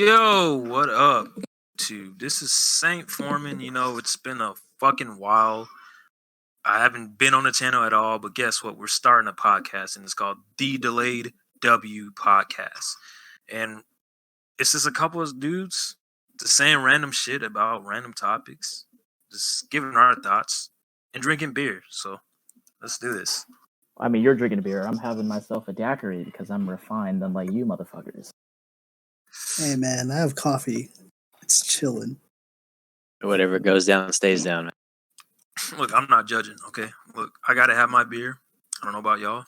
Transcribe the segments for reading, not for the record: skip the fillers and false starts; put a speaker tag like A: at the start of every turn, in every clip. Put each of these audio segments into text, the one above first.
A: Yo, what up, YouTube? This is Saint Foreman. It's been a fucking while. I haven't been on the channel at all, but guess what? We're starting a podcast, and it's called The Delayed W Podcast. And it's just a couple of dudes just saying random shit about random topics, just giving our thoughts, and drinking beer. So let's do this.
B: I mean, you're drinking beer. I'm having myself a daiquiri because I'm refined, unlike you motherfuckers.
C: Hey, man, I have coffee. It's chilling.
D: Whatever goes down stays down.
A: Look, I'm not judging, okay? Look, I gotta have my beer. I don't know about y'all.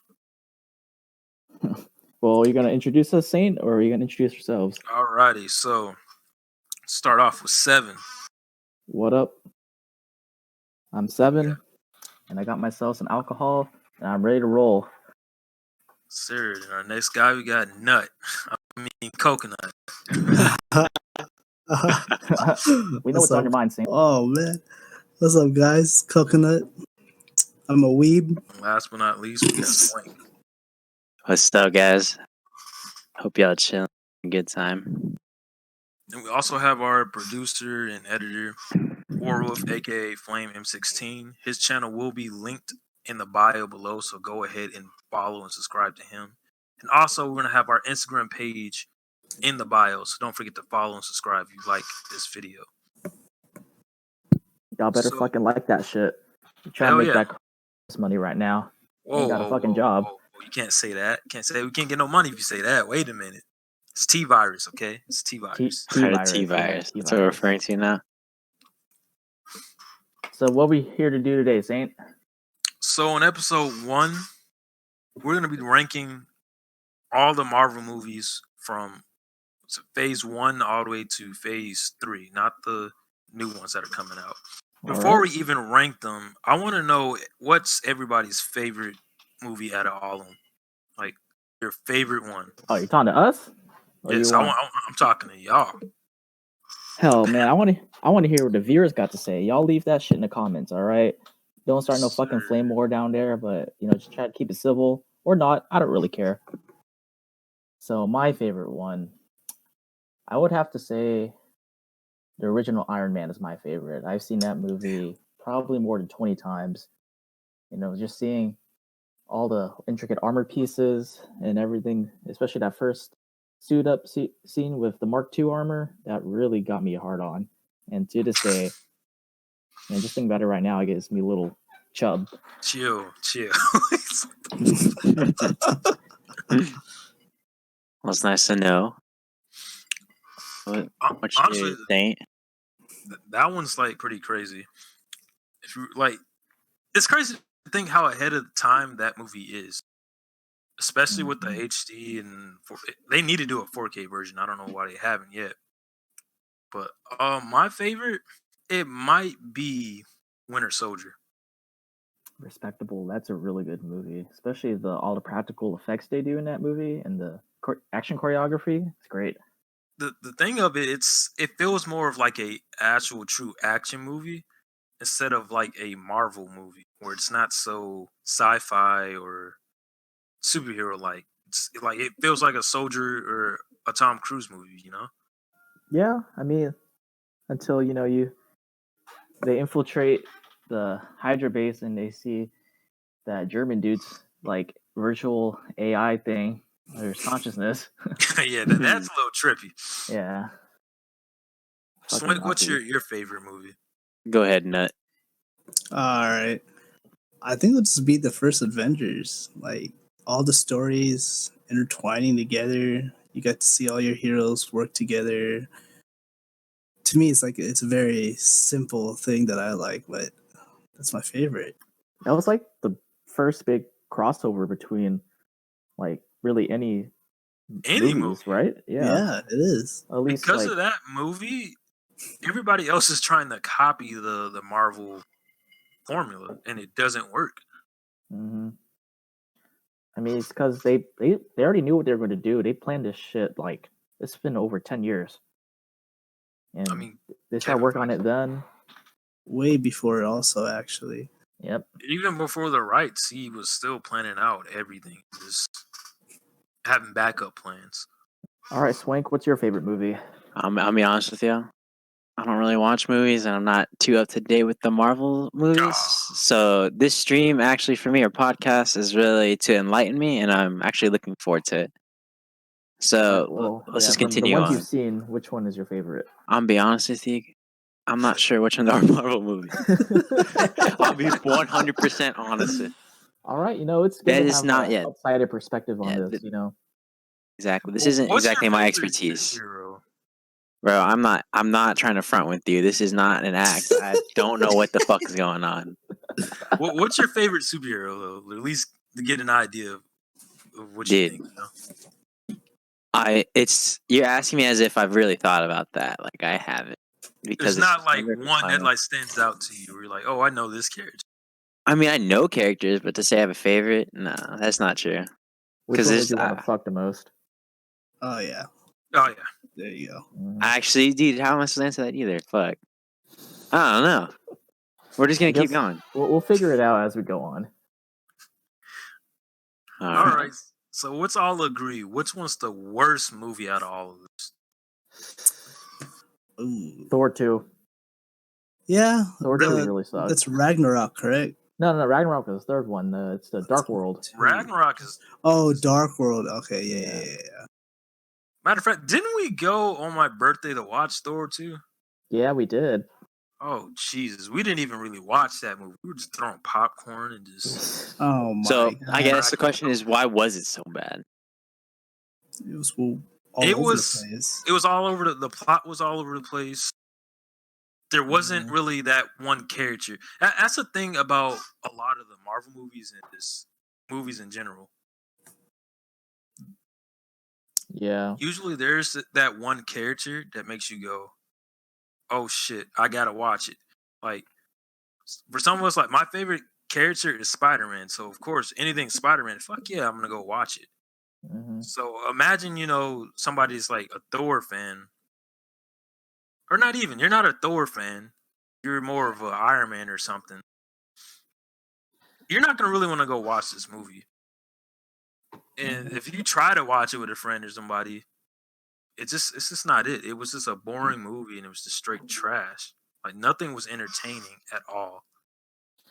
B: Well, are you going to introduce us, Saint, or are you going to introduce yourselves?
A: Alrighty, so start off with 7.
B: What up? I'm 7, and I got myself some alcohol, and I'm ready to roll.
A: Sir, and our next guy, we got Nut. I mean, Coconut.
B: We know what's on your mind, Saint.
C: Oh, man. What's up, guys? Coconut. I'm a weeb.
A: And last but not least, we got Swank.
D: What's up, guys? Hope y'all chilling. Good time.
A: And we also have our producer and editor, Warwolf, aka Flame M16. His channel will be linked in the bio below, so go ahead and follow and subscribe to him. And also, we're going to have our Instagram page in the bio, so don't forget to follow and subscribe if you like this video.
B: Y'all better fucking like that shit. I'm trying to make that money right now.
A: Whoa,
B: got a fucking job.
A: Whoa. You can't say that. Can't say we can't get no money if you say that. Wait a minute. It's T-virus, okay? It's T-virus.
D: T-virus. That's what we're referring to now.
B: So what we here to do today, Saint?
A: So in episode 1, we're going to be ranking all the Marvel movies from phase 1 all the way to phase 3, not the new ones that are coming out. Before we even rank them, I want to know what's everybody's favorite movie out of all of them. Like, your favorite one.
B: Oh, you're talking to us?
A: Yes, I'm talking to y'all.
B: Hell, man, I want to hear what the viewers got to say. Y'all leave that shit in the comments, all right? Don't start no fucking flame war down there, but, just try to keep it civil. Or not, I don't really care. So, my favorite one, I would have to say the original Iron Man is my favorite. I've seen that movie probably more than 20 times. Just seeing all the intricate armor pieces and everything, especially that first suit up scene with the Mark II armor, that really got me hard on. And to this day, just thinking about it right now, it gives me a little chub.
A: Chill.
D: Well, it's nice to know. What
A: honestly,
D: you think?
A: That one's like pretty crazy. If you it's crazy to think how ahead of the time that movie is, especially with the HD and they need to do a 4K version. I don't know why they haven't yet. But my favorite, it might be Winter Soldier.
B: Respectable. That's a really good movie, especially all the practical effects they do in that movie and the action choreography. It's great.
A: The thing of it, it feels more of like a actual true action movie instead of like a Marvel movie where it's not so sci-fi or superhero like. It feels like a soldier or a Tom Cruise movie,
B: Yeah, I mean, until they infiltrate the Hydra base and they see that German dude's like virtual AI thing. There's consciousness.
A: Yeah, that's a little trippy.
B: Yeah.
A: Swank, what's your favorite movie?
D: Go ahead, Nut.
C: All right. I think let's just beat the first Avengers. Like, all the stories intertwining together. You get to see all your heroes work together. To me, it's a very simple thing that I like, but that's my favorite.
B: That was like the first big crossover between like really any movies,
A: movie,
B: right?
C: Yeah, it is.
B: At least
A: because of that movie, everybody else is trying to copy the Marvel formula, and it doesn't work.
B: Mm-hmm. I mean, it's because they already knew what they were going to do. They planned this shit like it's been over 10 years, and
A: I mean,
B: they started working on it then.
C: Way before, also, actually.
B: Yep.
A: Even before the rights, he was still planning out everything, just having backup plans.
B: All right, Swank, what's your favorite movie?
D: I'll be honest with you. I don't really watch movies, and I'm not too up to date with the Marvel movies. So this stream, actually, for me, or podcast, is really to enlighten me, and I'm actually looking forward to it. So
B: Well,
D: let's
B: yeah,
D: just
B: from
D: continue
B: the ones
D: on.
B: you've seen, which one is your favorite?
D: I'll be honest with you. I'm not sure which ones are Marvel movies. I'll be 100% honest with you.
B: All right, it's good
D: That
B: to
D: is
B: have
D: not
B: an
D: yet.
B: outsider perspective on
D: Yeah,
B: this.
D: Exactly. This
A: Well,
D: isn't
A: what's your
D: exactly my
A: favorite
D: expertise.
A: superhero?
D: Bro, I'm not trying to front with you. This is not an act. I don't know what the fuck is going on.
A: What's your favorite superhero, though? At least to get an idea of what you
D: Dude,
A: think.
D: you're asking me as if I've really thought about that. Like I haven't. Because
A: There's
D: it's
A: not like
D: never
A: one that
D: come.
A: like stands out to you. Where you're like, oh, I know this character.
D: I mean, I know characters, but to say I have a favorite, no, that's not true.
B: Which
D: 'Cause
B: one
D: it's-
B: would you want to fuck the most?
C: Oh yeah,
A: Oh yeah.
C: there you go.
D: Actually, dude, how am I supposed to answer that either? Fuck. I don't know. We're just gonna keep
B: guess
D: going.
B: We'll figure it out as we go on.
A: All right. So let's all agree. Which one's the worst movie out of all of this?
C: Ooh.
B: Thor 2.
C: Yeah,
B: Thor 2 really sucks.
C: that's Ragnarok, correct?
B: No, Ragnarok is the third one. It's the Dark World.
A: Ragnarok is.
C: Oh, Dark World. Okay, yeah.
A: Matter of fact, didn't we go on my birthday to watch Thor 2?
B: Yeah, we did.
A: Oh Jesus, we didn't even really watch that movie. We were just throwing popcorn and just.
C: Oh my.
D: So
C: God.
D: I guess the question is, why was it so bad?
C: It was all over the place.
A: It was all over the plot was all over the place. There wasn't really that one character. That's the thing about a lot of the Marvel movies and just movies in general.
B: Yeah.
A: Usually there's that one character that makes you go, oh shit, I gotta watch it. Like for some of us, like my favorite character is Spider-Man. So of course, anything Spider-Man, fuck yeah, I'm gonna go watch it. So imagine, somebody's like a Thor fan. Or not even, you're not a Thor fan. You're more of an Iron Man or something. You're not gonna really want to go watch this movie. And if you try to watch it with a friend or somebody, it's just not it. It was just a boring movie and it was just straight trash. Like nothing was entertaining at all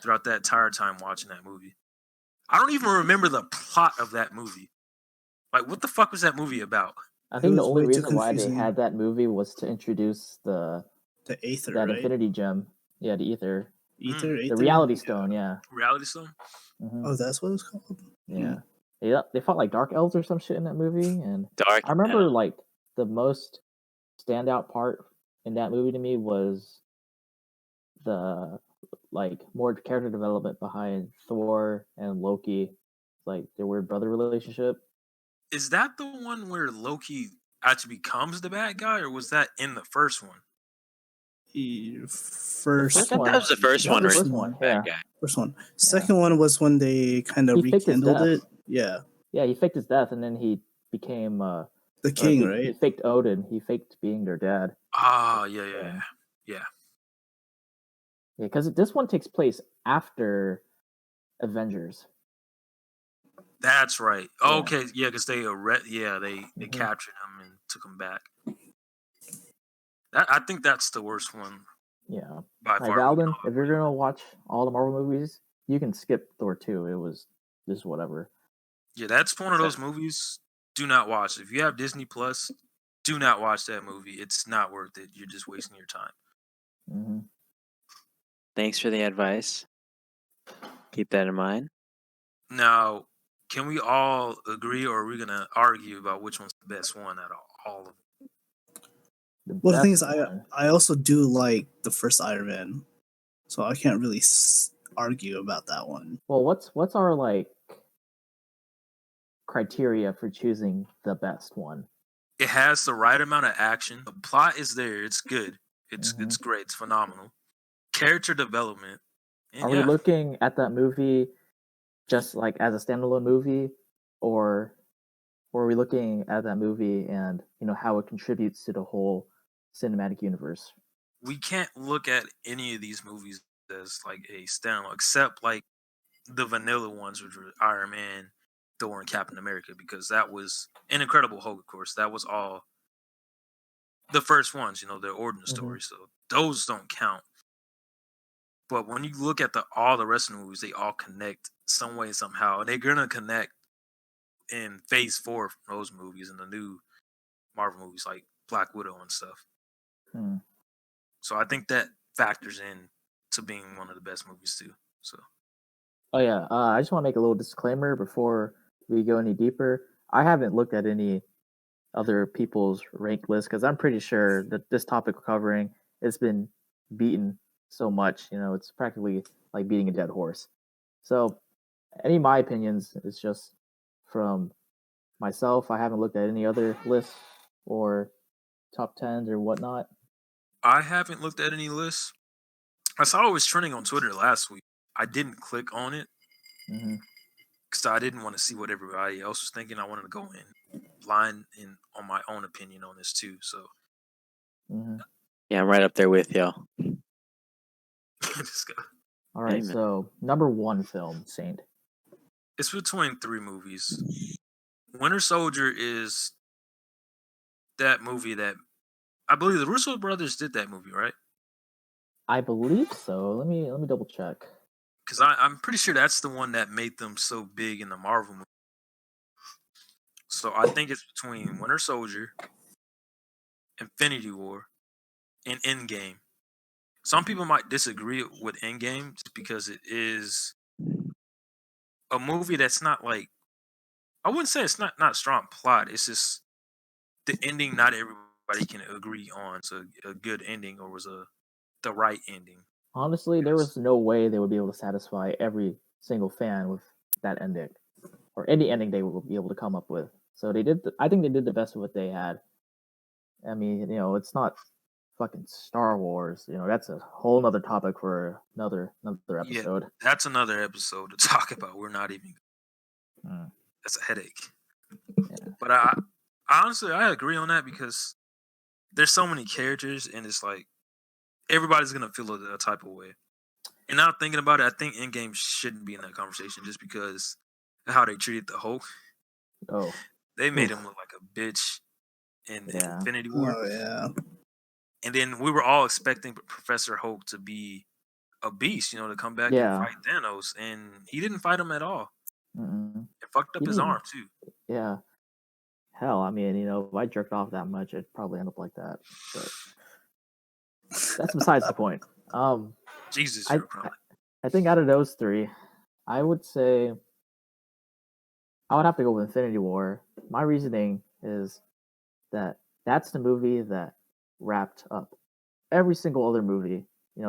A: throughout that entire time watching that movie. I don't even remember the plot of that movie. Like what the fuck was that movie about?
B: I think the only reason why they had that movie was to introduce the
C: Aether,
B: that
C: right?
B: Infinity Gem. Yeah, the Ether.
C: Ether?
B: The Reality Stone, yeah.
A: Reality Stone?
C: Oh, that's what it's called?
B: Yeah. They fought like Dark Elves or some shit in that movie. And
D: Dark
B: I remember like the most standout part in that movie to me was the like more character development behind Thor and Loki, like their weird brother relationship.
A: Is that the one where Loki actually becomes the bad guy, or was that in the first one?
C: First
D: I thought that was the first one.
C: First one,
D: yeah.
C: First one. Second one was when they kind of rekindled it. Yeah.
B: Yeah, he faked his death, and then he became
C: the king, right?
B: He faked Odin. He faked being their dad.
A: Ah, yeah.
B: Yeah, because this one takes place after Avengers.
A: That's right. Yeah. Okay, yeah, because they captured him and took him back. I think that's the worst one.
B: Yeah.
A: By far.
B: Alden, if you're gonna watch all the Marvel movies, you can skip Thor 2. It was just whatever.
A: Yeah, that's one of those movies. Do not watch it. If you have Disney Plus, do not watch that movie. It's not worth it. You're just wasting your time.
D: Thanks for the advice. Keep that in mind.
A: Now, can we all agree, or are we gonna argue about which one's the best one out of all of them?
C: Well, the thing is, I also do like the first Iron Man, so I can't really argue about that one.
B: Well, what's our like criteria for choosing the best one?
A: It has the right amount of action. The plot is there. It's good. It's great. It's phenomenal. Character development.
B: Are we looking at that movie just like as a standalone movie, or are we looking at that movie and how it contributes to the whole cinematic universe?
A: We can't look at any of these movies as like a standalone, except like the vanilla ones, which were Iron Man, Thor, and Captain America, because that was an Incredible Hulk, of course. That was all the first ones, the origin
B: Mhm.
A: story. So those don't count. But when you look at all the rest of the movies, they all connect some way, somehow. They're gonna connect in Phase 4 of those movies and the new Marvel movies like Black Widow and stuff.
B: Hmm.
A: So I think that factors in to being one of the best movies too. So
B: Oh yeah, I just want to make a little disclaimer before we go any deeper. I haven't looked at any other people's rank list because I'm pretty sure that this topic we're covering it's been beaten so much. It's practically like beating a dead horse. So any of my opinions is just from myself. I haven't looked at any other lists or top tens or whatnot.
A: I haven't looked at any lists. I saw it was trending on Twitter last week. I didn't click on it
B: Hmm.
A: because I didn't want to see what everybody else was thinking. I wanted to go in blind in on my own opinion on this too. So
B: Hmm.
D: Yeah, I'm right up there with y'all.
A: just go.
B: All right,
D: Amen.
B: so number one film, Saint.
A: It's between 3 movies. Winter Soldier is that movie that I believe the Russo brothers did that movie, right?
B: I believe so. Let me double check.
A: Because I'm pretty sure that's the one that made them so big in the Marvel movie. So I think it's between Winter Soldier, Infinity War, and Endgame. Some people might disagree with Endgame just because it is a movie that's not like I wouldn't say it's not strong plot. It's just the ending. Not everybody can agree on. It's a good ending or was the right ending.
B: Honestly, there was no way they would be able to satisfy every single fan with that ending, or any ending they would be able to come up with. So they did. I think they did the best of what they had. I mean, it's not fucking Star Wars. That's a whole nother topic for another
A: Yeah,
B: episode.
A: that's another episode to talk about. We're not even.
B: Mm,
A: That's a headache.
B: yeah.
A: But I honestly I agree on that because there's so many characters and it's like everybody's gonna feel a type of way. And now thinking about it, I think Endgame shouldn't be in that conversation just because of how they treated the Hulk.
B: Oh,
A: They made
B: oof.
A: him look like a bitch in
B: Yeah.
A: Infinity War.
C: Oh yeah.
A: And then we were all expecting Professor Hulk to be a beast, to come back and
B: Yeah.
A: fight Thanos. And he didn't fight him at all.
B: Mm-mm.
A: It fucked up
B: He
A: his
B: didn't-
A: arm too.
B: Yeah. Hell, I mean, if I jerked off that much, it'd probably end up like that. But that's besides the point.
A: Jesus,
B: I
A: you're probably.
B: I think out of those three, I would say I would have to go with Infinity War. My reasoning is that that's the movie that wrapped up every single other movie.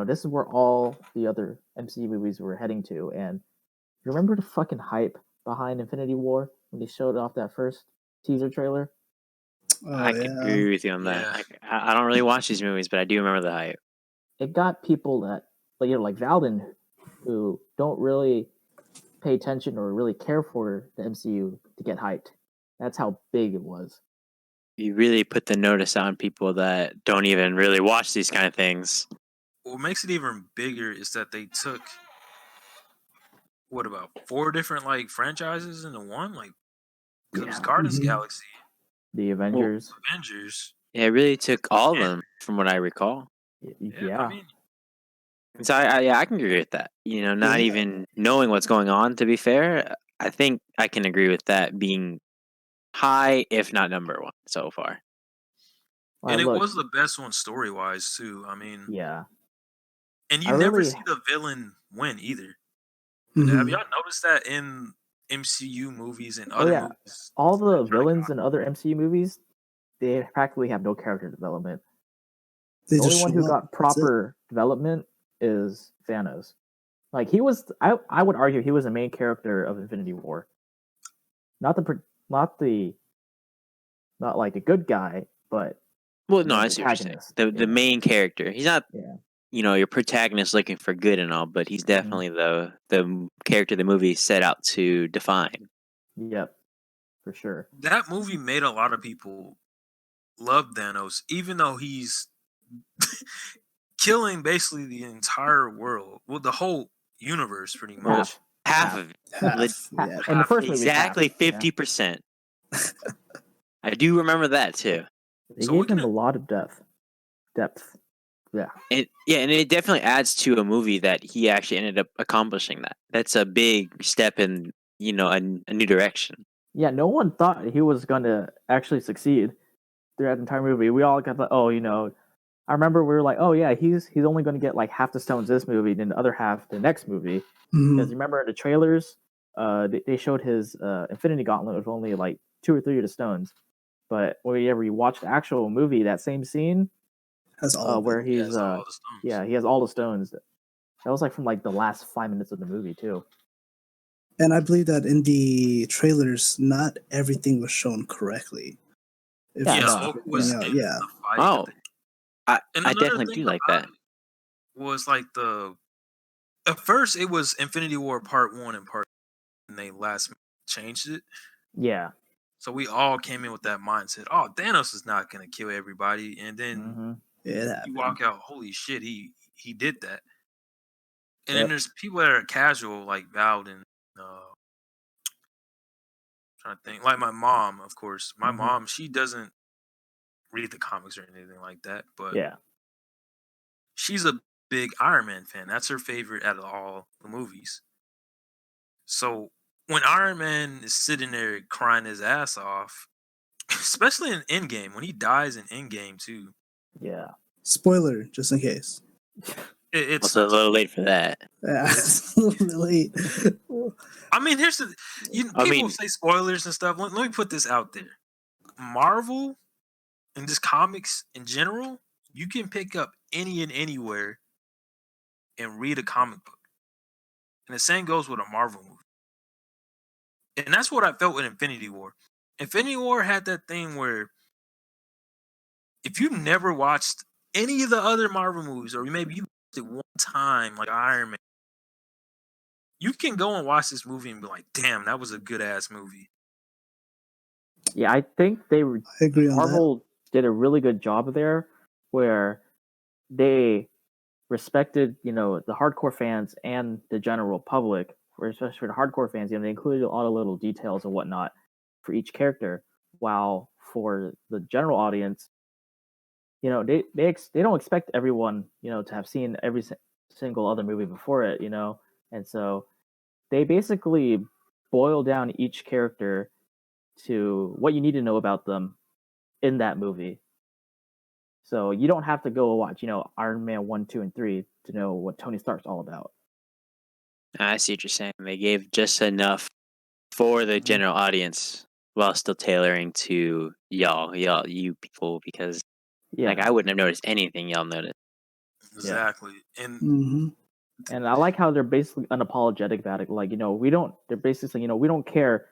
B: This is where all the other MCU movies were heading to. And you remember the fucking hype behind Infinity War when they showed off that first teaser trailer?
C: Oh
D: I can
C: yeah.
D: agree with you on that.
A: Yeah.
D: I don't really watch these movies, but I do remember the hype.
B: It got people that, like Valdin, who don't really pay attention or really care for the MCU to get hyped. That's how big it was.
D: You really put the notice on people that don't even really watch these kind of things.
A: What makes it even bigger is that they took what about 4 different like franchises into one? Like because it was
B: Yeah.
A: Guardians
C: Mhm.
A: Galaxy,
B: The Avengers.
A: Avengers.
D: Yeah, it really took all of
A: And
D: them, from what I recall.
A: yeah,
B: Yeah.
A: I mean,
D: And so yeah, I can agree with that. Not
C: Yeah.
D: even knowing what's going on. To be fair, I think I can agree with that being high, if not number one so far.
B: Well,
A: and it
B: look,
A: was the best one story wise too. I mean,
B: yeah.
A: and
B: I
A: you never
B: really,
A: see the villain win either. Have
C: Mhm.
A: y'all noticed that in MCU movies and
B: oh
A: other
B: yeah,
A: movies?
B: all the villains in other MCU movies, they practically have no character development.
C: They
B: The only
C: just
B: one
C: show
B: who
C: up.
B: got
C: That's it.
B: proper development is Thanos. Like he was, I would argue he was the main character of Infinity War. Not like a good guy, but
D: Well,
B: the
D: no,
B: main
D: I see what you're saying.
B: protagonist.
D: The main character. He's not,
B: Yeah.
D: your protagonist looking for good and all, but he's definitely the character the movie set out to define.
B: Yep, for sure.
A: That movie made a lot of people love Thanos, even though he's killing basically the entire world, well, the whole universe, pretty
D: Well,
A: much.
D: half of it.
C: Half. Yeah.
B: In the first movie,
D: Exactly
B: half. Yeah.
D: 50%. I do remember that too.
B: They
A: So we
B: gave him
A: can
B: a lot of depth. Yeah.
D: And it definitely adds to a movie that he actually ended up accomplishing that. That's a big step in a new direction.
B: Yeah, no one thought he was gonna actually succeed throughout the entire movie. We all got I remember we were like, oh yeah, he's only gonna get like half the stones this movie, then the other half the next movie. Because remember in the trailers, they showed his Infinity Gauntlet with only like 2 or 3 of the stones. But whenever you watch the actual movie, that same scene,
C: Has all of
B: where
C: it.
A: he
B: he's
A: has all the stones.
B: yeah, he has all the stones. That was like from like the last 5 minutes of the movie too.
C: And I believe that in the trailers, not everything was shown correctly. If
B: Yeah,
A: Yeah,
B: no.
A: Hulk was
C: yeah,
A: in
C: yeah.
A: the fight.
D: Oh, I
A: And
D: I
A: another
D: definitely
A: thing
D: do like
A: about
D: that.
A: it was like at first it was Infinity War Part 1 and Part 2, and they last changed it.
B: Yeah.
A: So we all came in with that mindset. Oh, Thanos is not gonna kill everybody, and then
B: Mm-hmm.
C: It
A: you
C: happened.
A: walk out, holy shit, he did that. And then
B: Yep.
A: there's people that are casual, like Valve and trying to think, like my mom, of course. My
B: Mhm.
A: mom, she doesn't read the comics or anything like that, but
B: Yeah.
A: she's a big Iron Man fan. That's her favorite out of all the movies. So when Iron Man is sitting there crying his ass off, especially in Endgame, when he dies in Endgame too,
B: Yeah.
C: Spoiler, just in case.
A: it's
D: Also, a little late for that.
C: Yeah,
A: It's-
C: it's a little bit late.
A: I mean, here's the
D: I
A: people
D: mean-
A: say spoilers and stuff. Let me put this out there: Marvel and just comics in general, you can pick up any and anywhere and read a comic book, and the same goes with a Marvel movie. And that's what I felt with Infinity War. Infinity War had that thing where if you never watched any of the other Marvel movies, or maybe you watched it one time, like Iron Man, you can go and watch this movie and be like, "Damn, that was a good ass movie."
B: Yeah, I think
C: I agree on that.
B: Marvel did a really good job there, where they respected, the hardcore fans and the general public. Especially for the hardcore fans, they included all the little details and whatnot for each character. While for the general audience, they don't expect everyone, to have seen every single other movie before it, and so they basically boil down each character to what you need to know about them in that movie. So you don't have to go watch, Iron Man 1, 2, and 3 to know what Tony Stark's all about.
D: I see what you're saying. They gave just enough for the
B: Mhm.
D: general audience while still tailoring to you people, because
B: Yeah.
D: like I wouldn't have noticed anything y'all noticed.
A: Exactly. And
C: hmm
B: And I like how they're basically unapologetic about it. Like, they're basically, we don't care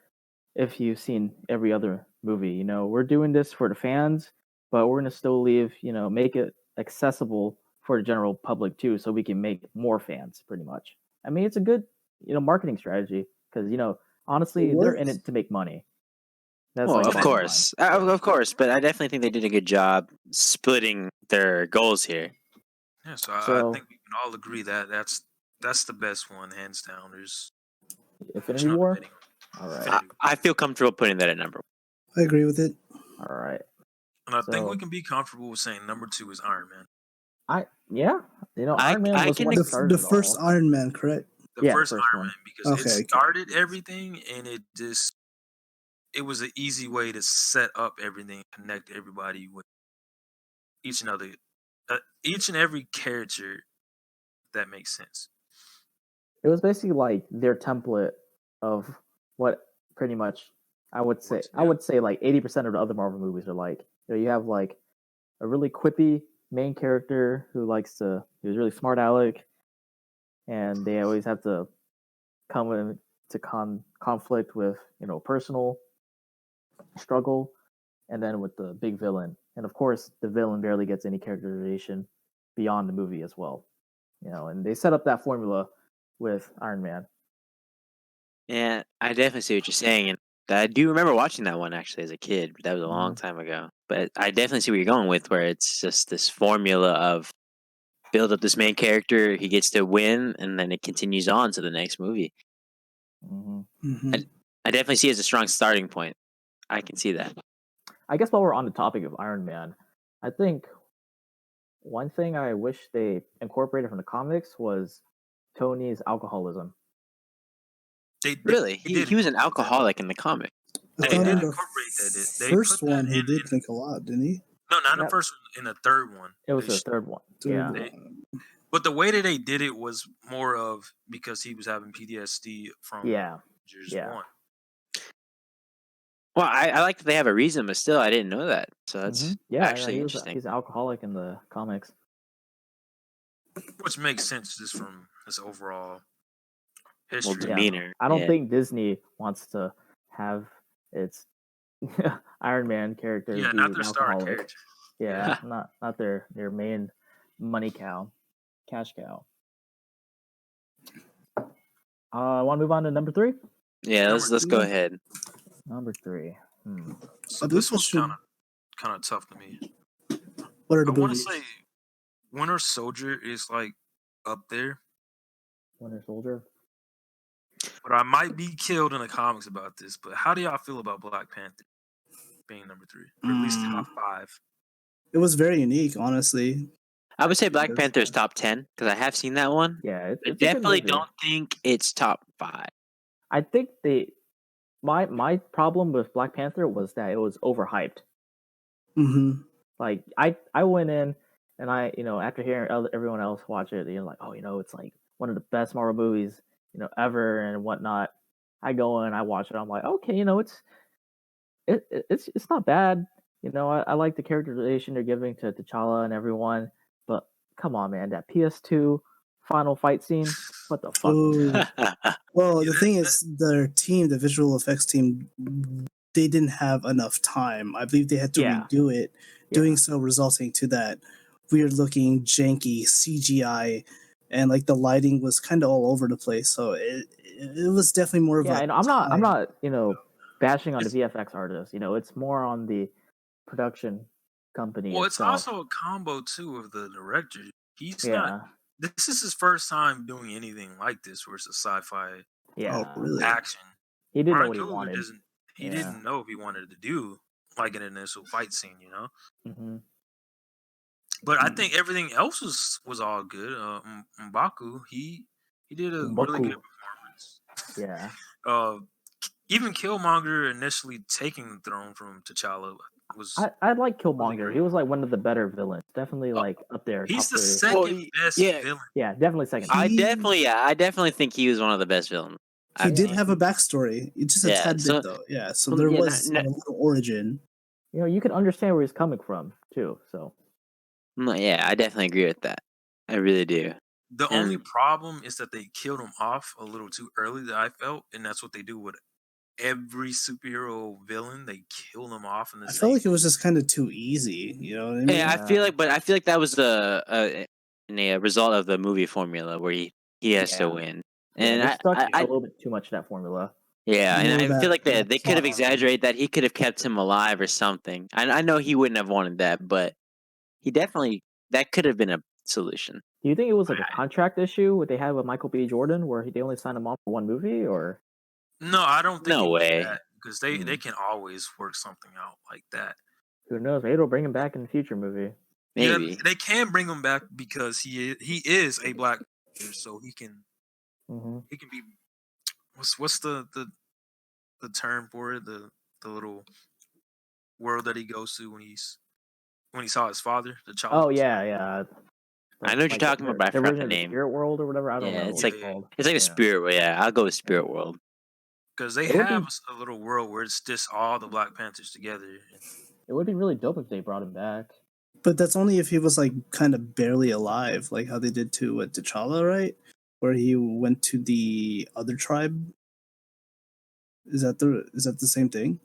B: if you've seen every other movie. We're doing this for the fans, but we're gonna still make it accessible for the general public too, so we can make more fans. Pretty much. I mean, it's a good, marketing strategy because honestly, they're in it to make money. That's
D: Well,
B: like
D: of
B: the bottom
D: course,
B: line.
D: of course, but I definitely think they did a good job splitting their goals here.
A: yeah, so I
B: So
A: think we can all agree that that's the best one, hands down. There's
B: Infinity
A: no
B: War.
A: debating.
B: All right.
A: Infinity War.
D: I feel comfortable putting that at number
C: I agree with it.
B: All right.
A: And I think
B: So-
A: we can be comfortable with saying number 2 is Iron Man.
B: Iron Man
D: I
B: was
D: can
B: what
C: The,
B: started
C: the
B: it
C: first
B: all.
C: Iron Man, correct?
A: The
B: Yeah, the
A: first
B: first
A: Iron
B: one.
A: Man, because
C: Okay,
A: it
C: okay.
A: started everything, and it was an easy way to set up everything, connect everybody with each and every character. That makes sense.
B: It was basically like their template of what pretty much I would say. I would say like 80% of the other Marvel movies are like. You have like a really quippy main character who's really smart aleck, and they always have to come into conflict with personal struggle, and then with the big villain, and of course the villain barely gets any characterization beyond the movie as well. And they set up that formula with Iron Man.
D: Yeah, I definitely see what you're saying, and I do remember watching that one actually as a kid, but that was a long
B: Mhm.
D: time ago. But I definitely see where you're going with, where it's just this formula of build up this main character, he gets to win, and then it continues on to the next movie.
B: Mm-hmm.
C: hmm
D: I definitely see it as a strong starting point. I can see that.
B: I guess while we're on the topic of Iron Man, I think one thing I wish they incorporated from the comics was Tony's alcoholism.
D: Really,
A: they
D: he
A: did
D: was an
A: incorporate that.
D: alcoholic in the comic.
C: I
A: They
C: thought
A: did
C: in the
A: incorporate that. They
C: first
A: put that
C: one he
A: in,
C: did drink a lot, didn't he?
A: No, not in the
B: Yep.
A: first one. In the third one.
B: It was
A: They
B: the third one.
C: Third
B: Yeah.
C: one.
A: But the way that they did it was more of because he was having PTSD from
B: Yeah.
A: Avengers
B: Yeah.
A: 1.
D: Well, I like that they have a reason, but still, I didn't know that. So that's
B: Yeah,
D: actually
B: he was,
D: interesting.
B: he's an alcoholic in the comics.
A: Which makes sense just from his overall
D: Well,
A: history.
D: demeanor.
B: I don't
D: yeah.
B: think Disney wants to have its Iron Man character
A: Yeah,
B: be
A: not
B: an
A: their star
B: alcoholic.
A: character.
B: Yeah, not their main money cow, cash cow. I want to move on to number 3.
D: Yeah, let's
A: Number
D: go
C: two.
D: ahead.
B: Number 3.
A: So
C: This
A: this was
C: should-
A: kind of tough to me.
C: What are the
A: I want to
C: movies?
A: say Winter Soldier is like up there,
B: Winter Soldier.
A: but I might be killed in the comics about this. But how do y'all feel about Black Panther being number 3, or at least top 5?
C: It was very unique, honestly.
D: I would say Black
C: That's
D: Panther is
C: fine.
D: top 10 because I have seen that one.
B: Yeah,
D: I
B: it's a good
D: definitely
B: movie.
D: don't think it's top 5.
B: I think my problem with Black Panther was that it was overhyped.
C: Mm-hmm.
B: Like I went in and I after hearing everyone else watch it, like, oh, it's like one of the best Marvel movies ever and whatnot. I go in, I watch it, I'm like, okay, it's not bad. I like the characterization they're giving to T'Challa and everyone, but come on, man, that PS2 final fight scene, what the fuck was
C: Ooh.
B: that?
C: Well,
A: Yeah,
C: the thing is, their team, the visual effects team, they didn't have enough time. I believe they had to
B: Yeah.
C: redo it,
B: Yeah.
C: doing so resulting to that weird looking, janky CGI, and like the lighting was kind of all over the place. So it was definitely more of
B: Yeah,
C: a.
B: and I'm not
C: time.
B: bashing on the
A: It's-
B: VFX artists. It's more on the production company
A: Well, it's
B: itself.
A: also a combo too of the director. He's
B: Yeah.
A: not. This is his first time doing anything like this, where it's a sci-fi
B: Yeah.
C: Oh, really?
A: action.
B: He didn't know
A: Ryan
B: what he
A: Coogler
B: wanted.
A: He
B: Yeah.
A: didn't know if he wanted to do like an initial fight scene,
B: hmm
A: But I think everything else was all good. M'Baku, he did a really good
B: M'Baku.
A: performance.
B: Yeah.
A: Even Killmonger initially taking the throne from T'Challa was.
B: I like Killmonger.
A: great.
B: He was like one of the better villains. Definitely like up there.
A: He's
B: top
A: the
B: 3.
A: second best
D: yeah.
A: villain.
B: Yeah, definitely second.
C: He-
D: I definitely think he was one of the best villains.
C: He
D: I've
C: did
D: seen.
C: have a backstory, just a
D: Yeah,
C: tad
D: so-
C: bit though. Yeah, so
D: well,
C: there
D: yeah,
C: was
D: no-
C: a little origin.
B: You can understand where he's coming from too. So
D: No, yeah, I definitely agree with that. I really do.
A: The
D: And-
A: only problem is that they killed him off a little too early. That I felt, and that's what they do with every superhero villain. They kill them off in the
C: I
A: same.
C: felt like it was just kind of too easy. You know what I mean?
D: Yeah, I feel like that was a result of the movie formula where he has to
B: Yeah.
D: win.
B: yeah,
D: And
B: they stuck
D: I
B: a little bit too much to that formula.
D: yeah, and
C: More
D: I
C: that-
D: feel like
C: that
D: they could have
C: plot arc.
D: exaggerated that. He could have kept him alive or something. I know he wouldn't have wanted that, but that could have been a solution.
B: Do you think it was like a contract issue what they had with Michael B. Jordan, where they only signed him on for one movie, or?
A: No, I don't think
D: No
A: it was
D: way.
A: that, because they can always work something out like that.
B: Who knows? Maybe they'll bring him back in the future movie.
D: Maybe.
A: Yeah, they can bring him back because he is a black actor, so he can be. What's the term for it? The little world that he goes to when he saw his father, the child.
B: Oh yeah.
D: I know what you're talking about, but I forgot the name.
B: Spirit world or whatever. I don't know.
D: It's
B: what
D: like
B: called.
D: it's like
B: Yeah.
D: a spirit world. Yeah, I'll go with spirit world.
A: Because they
B: It would
A: have
B: be-
A: a little world where it's just all the Black Panthers together.
B: It would be really dope if they brought him back.
C: But that's only if he was like kind of barely alive, like how they did to T'Challa, right? Where he went to the other tribe. Is that the same thing?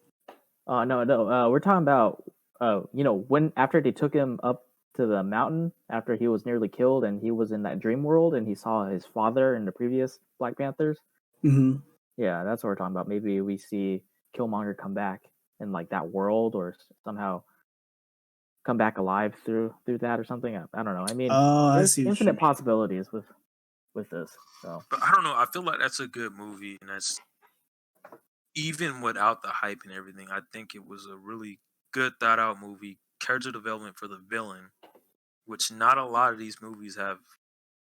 B: No. We're talking about when after they took him up to the mountain after he was nearly killed and he was in that dream world and he saw his father in the previous Black Panthers.
C: Mm-hmm.
B: Yeah, that's what we're talking about. Maybe we see Killmonger come back in like that world or somehow come back alive through that or something. I don't know. I mean,
C: I
B: there's
C: see what you
B: infinite
C: mean.
B: possibilities with this. So
A: But I don't know. I feel like that's a good movie, and that's even without the hype and everything. I think it was a really good thought out movie, character development for the villain, which not a lot of these movies have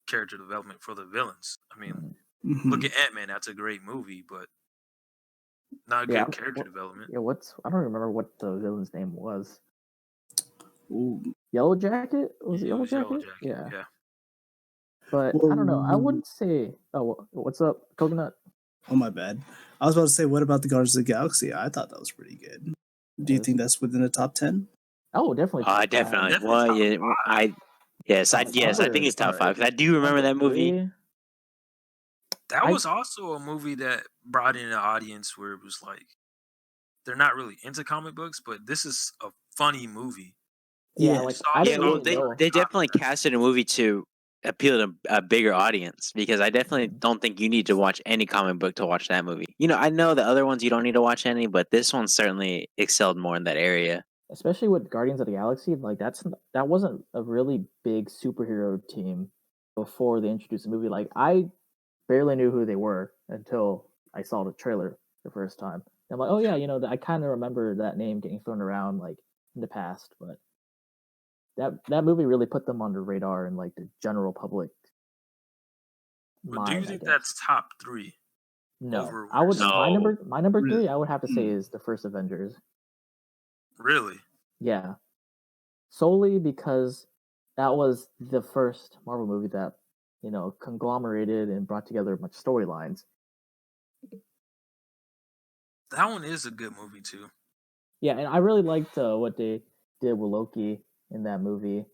A: character development for the villains. I mean, look at Ant-Man, that's a great movie, but not
B: Yeah,
A: good character development.
B: Yeah, I don't remember what the villain's name was.
C: Ooh.
B: Yellow Jacket? Was it
A: It
B: Yellow
A: was Yellow
B: Jacket?
A: Jacket.
B: Yeah. But
C: Well,
B: I don't know. I wouldn't say. Oh, what's up, Coconut?
C: Oh, my bad. I was about to say, what about the Guardians of the Galaxy? I thought that was pretty good. Do you think that's within the top 10?
B: Oh, definitely. Top five.
D: Definitely.
A: Definitely
D: Well,
A: top
D: yeah,
A: five.
D: I think it's top
B: Alright.
D: 5 because I do remember that movie.
B: 3,
A: That was also a movie that brought in an audience where it was like they're not really into comic books, but this is a funny movie.
B: Yeah,
C: Yeah.
B: like
A: So
B: I
A: yeah,
B: didn't
A: well,
B: really know.
D: They definitely casted a movie to appeal to a bigger audience because I definitely don't think you need to watch any comic book to watch that movie. You know, I know the other ones you don't need to watch any, but this one certainly excelled more in that area.
B: Especially with Guardians of the Galaxy, like that wasn't a really big superhero team before they introduced the movie. Like I barely knew who they were until I saw the trailer the first time. And I'm like, oh yeah, I kind of remember that name getting thrown around like in the past, but that movie really put them on the radar and like the general public
A: But do you
B: mind, I
A: think
B: guess.
A: that's top 3?
B: No,
A: over
B: I would.
D: No.
B: My number
C: Really?
B: 3, I would have to say is the first Avengers.
A: Really?
B: Yeah, solely because that was the first Marvel movie that conglomerated and brought together a bunch of storylines.
A: That one is a good movie too.
B: Yeah, and I really liked what they did with Loki in that movie,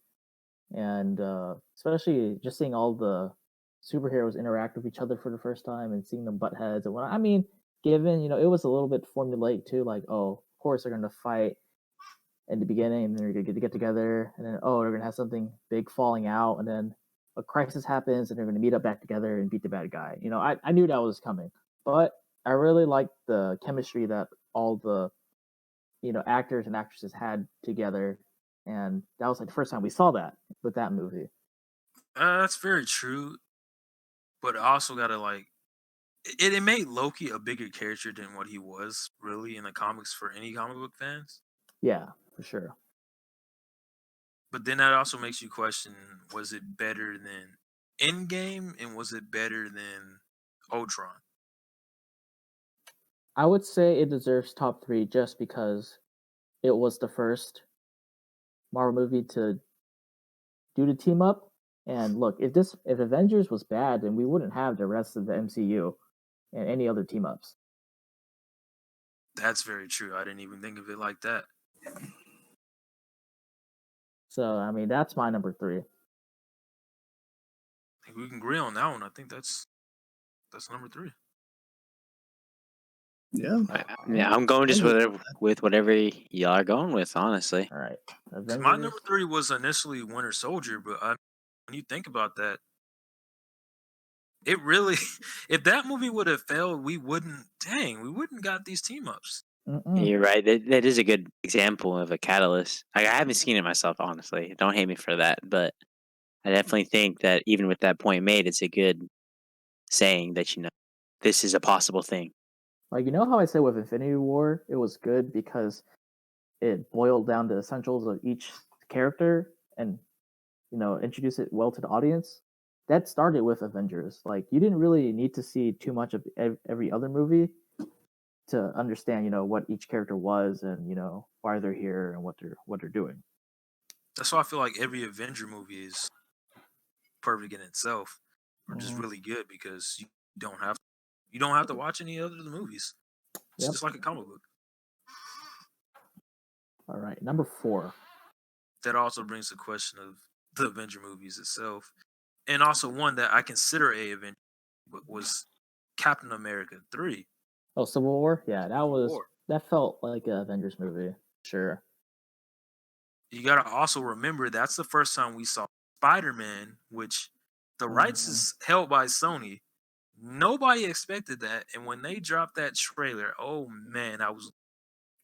B: and especially just seeing all the superheroes interact with each other for the first time and seeing them butt heads and what I mean, given it was a little bit formulaic too, like oh, of course they're gonna fight in the beginning and then they're gonna get together and then they're gonna have something big falling out and then a crisis happens and they're gonna meet up back together and beat the bad guy. I knew that was coming, but I really liked the chemistry that all the actors and actresses had together, and that was like the first time we saw that with that movie.
A: That's very true, but also gotta like it made Loki a bigger character than what he was really in the comics for any comic book fans.
B: Yeah, for sure.
A: But then that also makes you question: was it better than Endgame, and was it better than Ultron?
B: I would say it deserves top 3 just because it was the first Marvel movie to do the team up. And look, if Avengers was bad, then we wouldn't have the rest of the MCU and any other team ups.
A: That's very true. I didn't even think of it like that.
B: So I mean, that's my number 3.
A: I think we can agree on that one. I think that's number 3.
C: Yeah.
D: I'm going just with whatever y'all are going with, honestly.
B: All right,
A: Because my number 3 was initially Winter Soldier, but when you think about that, it really, if that movie would have failed, we wouldn't got these team ups.
D: You're right. That is a good example of a catalyst. I haven't seen it myself, honestly. Don't hate me for that, but I definitely think that even with that point made, it's a good saying that this is a possible thing.
B: Like how I said with Infinity War, it was good because it boiled down the essentials of each character and introduce it well to the audience. That started with Avengers. Like you didn't really need to see too much of every other movie to understand what each character was and why they're here and what they're doing.
A: That's why I feel like every Avenger movie is perfect in itself, or just really good because you don't have to watch any other movies. It's just like a comic book.
B: All right, number 4.
A: That also brings the question of the Avenger movies itself, and also one that I consider a Avenger was Captain America 3.
B: Oh, Civil War. Yeah, that felt like an Avengers movie. Sure.
A: You gotta also remember that's the first time we saw Spider-Man, which the rights is held by Sony. Nobody expected that, and when they dropped that trailer, oh man,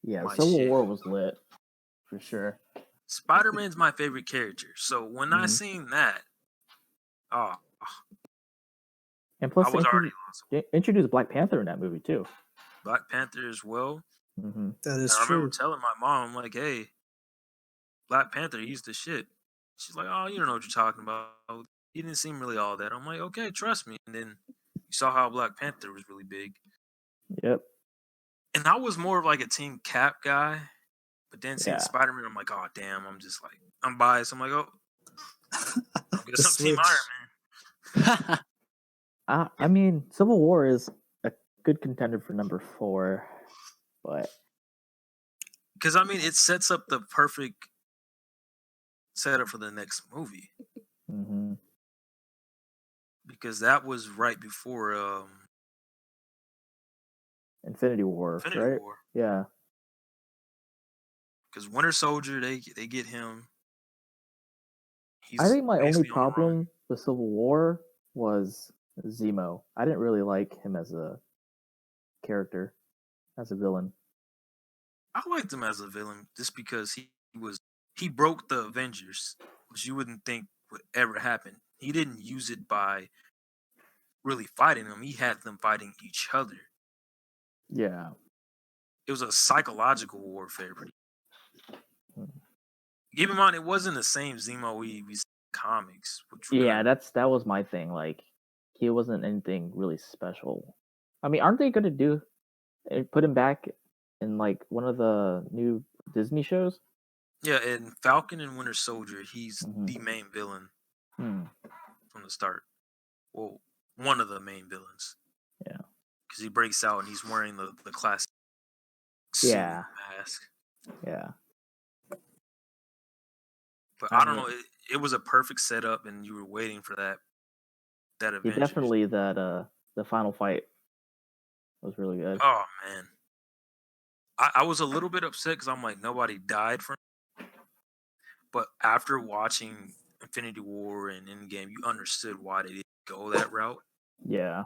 B: Civil War was lit for sure.
A: Spider-Man's my favorite character, so when I seen that,
B: and plus
A: I was already
B: they introduced Black Panther in that movie too.
A: Black Panther as well.
B: Mm-hmm.
C: That is
A: And I remember
C: true.
A: telling my mom, like, hey, Black Panther, he's the shit. She's like, oh, you don't know what you're talking about. He didn't seem really all that. I'm like, okay, trust me. And then you saw how Black Panther was really big.
B: Yep.
A: And I was more of like a Team Cap guy. But then seeing
B: Yeah.
A: Spider-Man, I'm like, oh, damn. I'm biased. I'm like, oh, I guess
C: The
A: I'm Team
C: switch.
A: Iron Man.
B: I mean, Civil War is a good contender for number 4, but
A: Because, I mean, it sets up the perfect setup for the next movie.
B: mm-hmm.
A: Because that was right before
B: Infinity War,
A: Infinity
B: right?
A: War.
B: Yeah.
A: Because Winter Soldier, they get him. He's
B: I think my only
A: basically on the run.
B: problem with Civil War was Zemo. I didn't really like him as a character, as a villain.
A: I liked him as a villain just because he broke the Avengers, which you wouldn't think would ever happen. He didn't use it by really fighting them. He had them fighting each other.
B: Yeah.
A: It was a psychological warfare.
B: Hmm.
A: Keep in mind, it wasn't the same Zemo we see in comics. Which
B: Yeah, that was my thing. Like, he wasn't anything really special. I mean, aren't they going to put him back in like one of the new Disney shows?
A: yeah, in Falcon and Winter Soldier, he's
B: Mhm.
A: the main villain
B: Hmm.
A: from the start. Well, one of the main villains.
B: Yeah.
A: Because he breaks out and he's wearing the classic suit
B: Yeah.
A: and mask.
B: Yeah.
A: But
B: I
A: I don't
B: mean,
A: know. It was a perfect setup, and you were waiting for that
B: yeah,
A: Avengers.
B: definitely that the final fight was really good.
A: Oh man, I was a little bit upset because I'm like, nobody died from it. But after watching Infinity War and Endgame, you understood why they didn't go that route.
B: Yeah.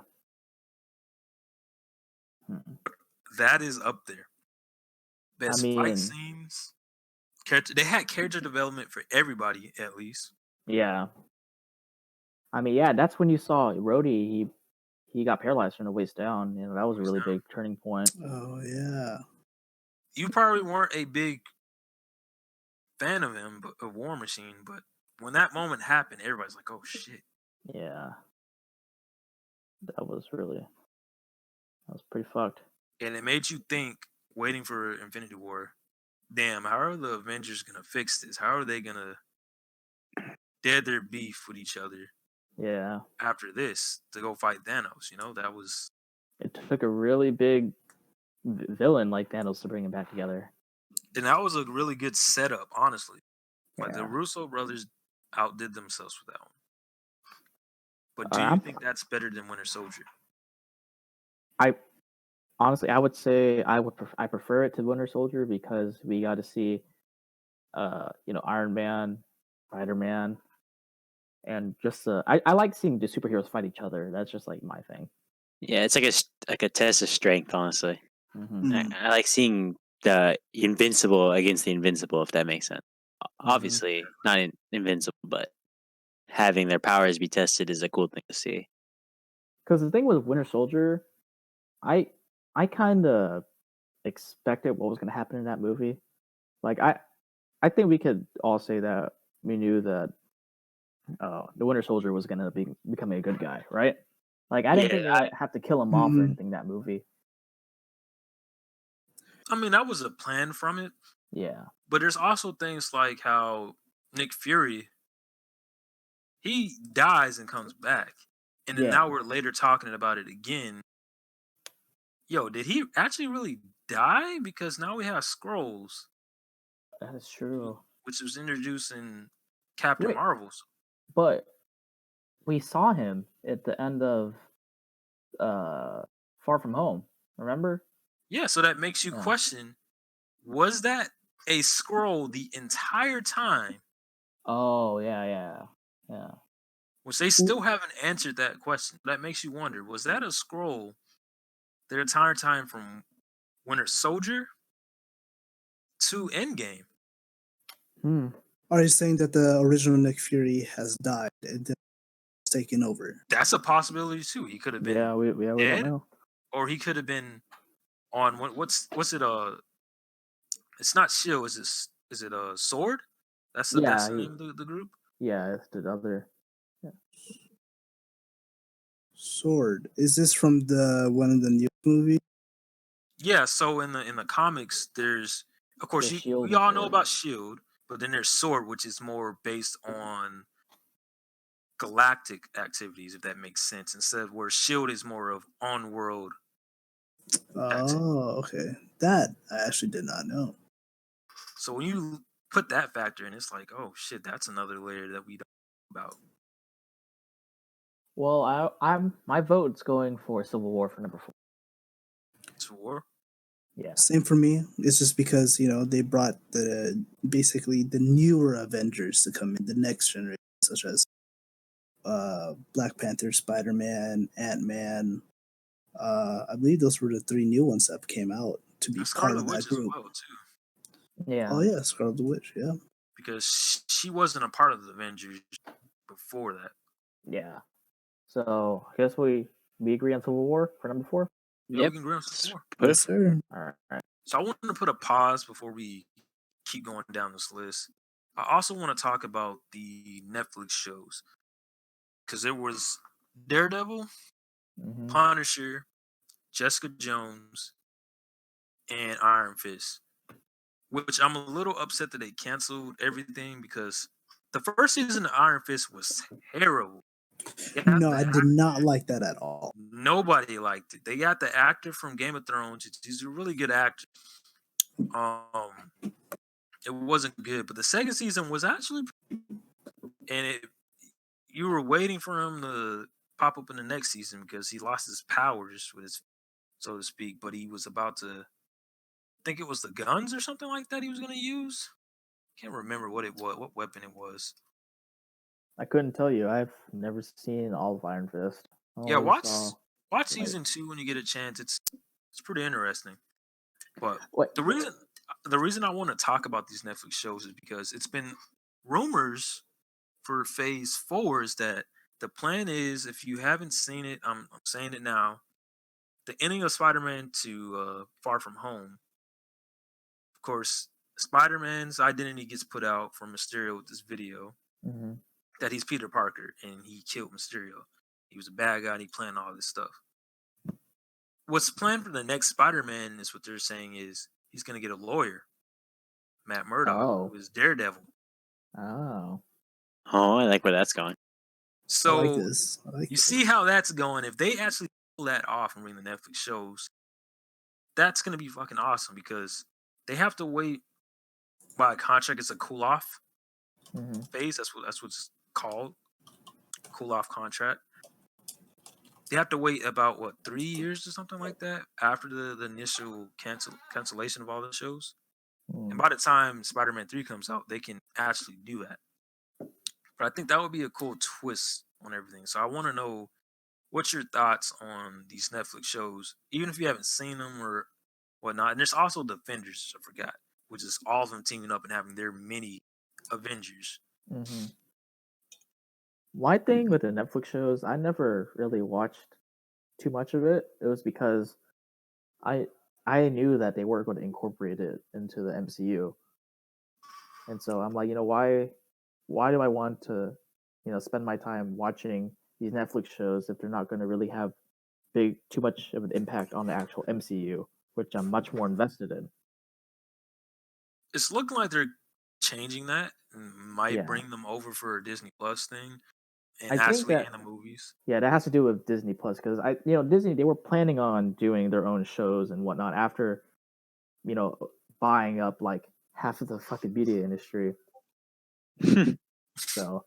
B: Hmm.
A: That is up there. Best fight
B: mean-
A: scenes. They had character development for everybody at least.
B: Yeah. I mean, yeah, that's when you saw Rhodey. He got paralyzed from the waist down. You know, that was a really big turning point.
C: Oh yeah.
A: You probably weren't a big fan of him, but of War Machine, but when that moment happened, everybody's like, "Oh shit!"
B: Yeah. That was pretty fucked.
A: And it made you think, waiting for Infinity War, damn, how are the Avengers gonna fix this? How are they gonna dead their beef with each other?
B: Yeah.
A: After this, to go fight Thanos, that was.
B: It took a really big villain like Thanos to bring him back together.
A: And that was a really good setup, honestly. Like the
B: Yeah.
A: Russo brothers outdid themselves with that one. But do
B: I'm-
A: you think that's better than Winter Soldier?
B: Honestly, I would say I prefer it to Winter Soldier because we got to see, Iron Man, Spider-Man, and just I like seeing the superheroes fight each other. That's just like my thing.
D: Yeah, it's like a test of strength, honestly.
B: Mm-hmm.
D: I like seeing the invincible against the invincible, if that makes sense. Obviously, not invincible, but having their powers be tested is a cool thing to see.
B: Because the thing with Winter Soldier, I kind of expected what was going to happen in that movie. Like I think we could all say that we knew that the Winter Soldier was going to be becoming a good guy, right? Like I didn't think
D: Yeah,
B: they'd have to kill him off or
C: Mhm.
B: anything in that movie.
A: I mean, that was a plan from it.
B: Yeah.
A: But there's also things like how Nick Fury, he dies and comes back. And then
B: Yeah.
A: now we're later talking about it again. Yo, did he actually really die? Because now we have Skrulls,
B: That is true.
A: which was introduced in Captain
B: Wait.
A: Marvel's.
B: But we saw him at the end of Far From Home. Remember?
A: Yeah, so that makes you
B: Yeah.
A: question, was that a Skrull the entire time?
B: Oh yeah.
A: Which they still haven't answered that question. That makes you wonder, was that a Skrull the entire time from Winter Soldier to Endgame?
C: Are you saying that the original Nick Fury has died and then taken over?
A: That's a possibility too. He could have been
B: Yeah, we don't
A: dead,
B: know.
A: or he could have been on what's it? It's not Shield. Is it Sword? That's the
B: Yeah,
A: name of the group.
B: yeah, it's the other.
C: Sword. Is this from the one of the new movie?
A: Yeah. So in the comics, there's of course
B: There's Shield
A: we
B: and
A: all know
B: Sword.
A: about Shield, but then there's Sword, which is more based on galactic activities, if that makes sense. Instead, where Shield is more of on-world activity.
C: Oh, okay. That I actually did not know.
A: So when you put that factor in, it's like, oh shit, that's another layer that we don't know about.
B: Well, I'm my vote's going for Civil War for number 4.
A: It's war.
B: Yeah.
C: Same for me. It's just because they brought basically the newer Avengers to come in, the next generation, such as Black Panther, Spider Man, Ant Man. I believe those were the 3 new ones that came out to be
A: And
C: part
A: Scarlet
C: of that
A: Witch as
C: group.
A: well too,
B: Yeah.
C: Oh yeah, Scarlet Witch. Yeah.
A: because she wasn't a part of the Avengers before that.
B: Yeah. So I guess we agree on Civil War for number 4.
A: Yeah,
D: Yep.
A: we can agree on some more.
C: Yes, sir.
B: All right.
A: So I wanted to put a pause before we keep going down this list. I also want to talk about the Netflix shows because there was Daredevil,
B: Mm-hmm.
A: Punisher, Jessica Jones, and Iron Fist. Which I'm a little upset that they canceled everything because the first season of Iron Fist was terrible.
C: No, I did not like that at all.
A: Nobody liked it. They got the actor from Game of Thrones. He's a really good actor. It wasn't good, but the second season was actually, and you were waiting for him to pop up in the next season because he lost his powers with his, so to speak. But he was about to, I think it was the guns or something like that he was going to use. Can't remember what weapon it was.
B: I couldn't tell you. I've never seen all of Iron Fist.
A: Yeah, watch
B: like-
A: season 2 when you get a chance. It's pretty interesting. But
B: What?
A: the reason I want to talk about these Netflix shows is because it's been rumors for Phase 4 is that the plan is, if you haven't seen it, I'm saying it now. The ending of Spider-Man to Far From Home. Of course, Spider-Man's identity gets put out from Mysterio with this video
B: Mm-hmm.
A: that he's Peter Parker and he killed Mysterio. He was a bad guy and he planned all this stuff. What's planned for the next Spider-Man is what they're saying is he's going to get a lawyer, Matt Murdock, who is Daredevil.
B: Oh.
D: Oh, I like where that's going.
A: So
C: I like this.
A: you see how that's going. If they actually pull that off and bring the Netflix shows, that's going to be fucking awesome because they have to wait by contract. It's a cool off phase. That's what's called, cool off contract. They have to wait about 3 years or something like that after the initial cancellation of all the shows. And by the time Spider-Man 3 comes out, they can actually do that. But I think that would be a cool twist on everything. So I want to know what's your thoughts on these Netflix shows, even if you haven't seen them or whatnot. And there's also Defenders, I forgot, which is all of them teaming up and having their mini Avengers.
B: Mm-hmm. My thing with the Netflix shows, I never really watched too much of it. It was because I knew that they weren't going to incorporate it into the MCU, and so I'm like, why do I want to, spend my time watching these Netflix shows if they're not going to really have too much of an impact on the actual MCU, which I'm much more invested in.
A: It's looking like they're changing that and might bring them over for a Disney Plus thing and
B: I think that
A: in the movies.
B: Yeah, that has to do with Disney Plus because Disney, they were planning on doing their own shows and whatnot after buying up like half of the fucking media industry. So,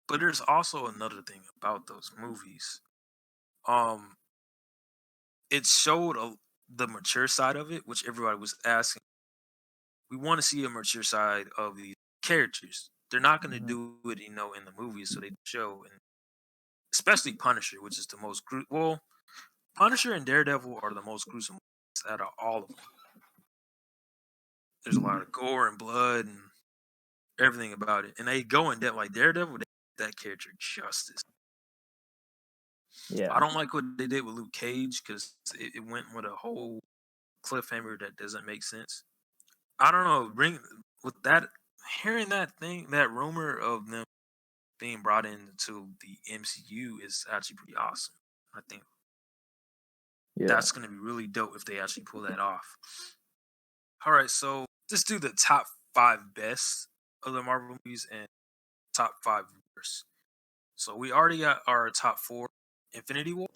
A: but there's also another thing about those movies. It showed the mature side of it, which everybody was asking. We want to see a mature side of the characters. They're not going to do it, in the movies, so they show, and especially Punisher, which is the most Punisher and Daredevil are the most gruesome out of all of them. There's a lot of gore and blood and everything about it, and they go in depth. Like Daredevil, they give that character justice.
B: yeah,
A: I don't like what they did with Luke Cage because it went with a whole cliffhanger that doesn't make sense. I don't know. Hearing that rumor of them being brought into the MCU is actually pretty awesome. I think that's going to be really dope if they actually pull that off. All right, so let's do the top 5 best of the Marvel movies and top 5 worst. So we already got our top 4: Infinity War,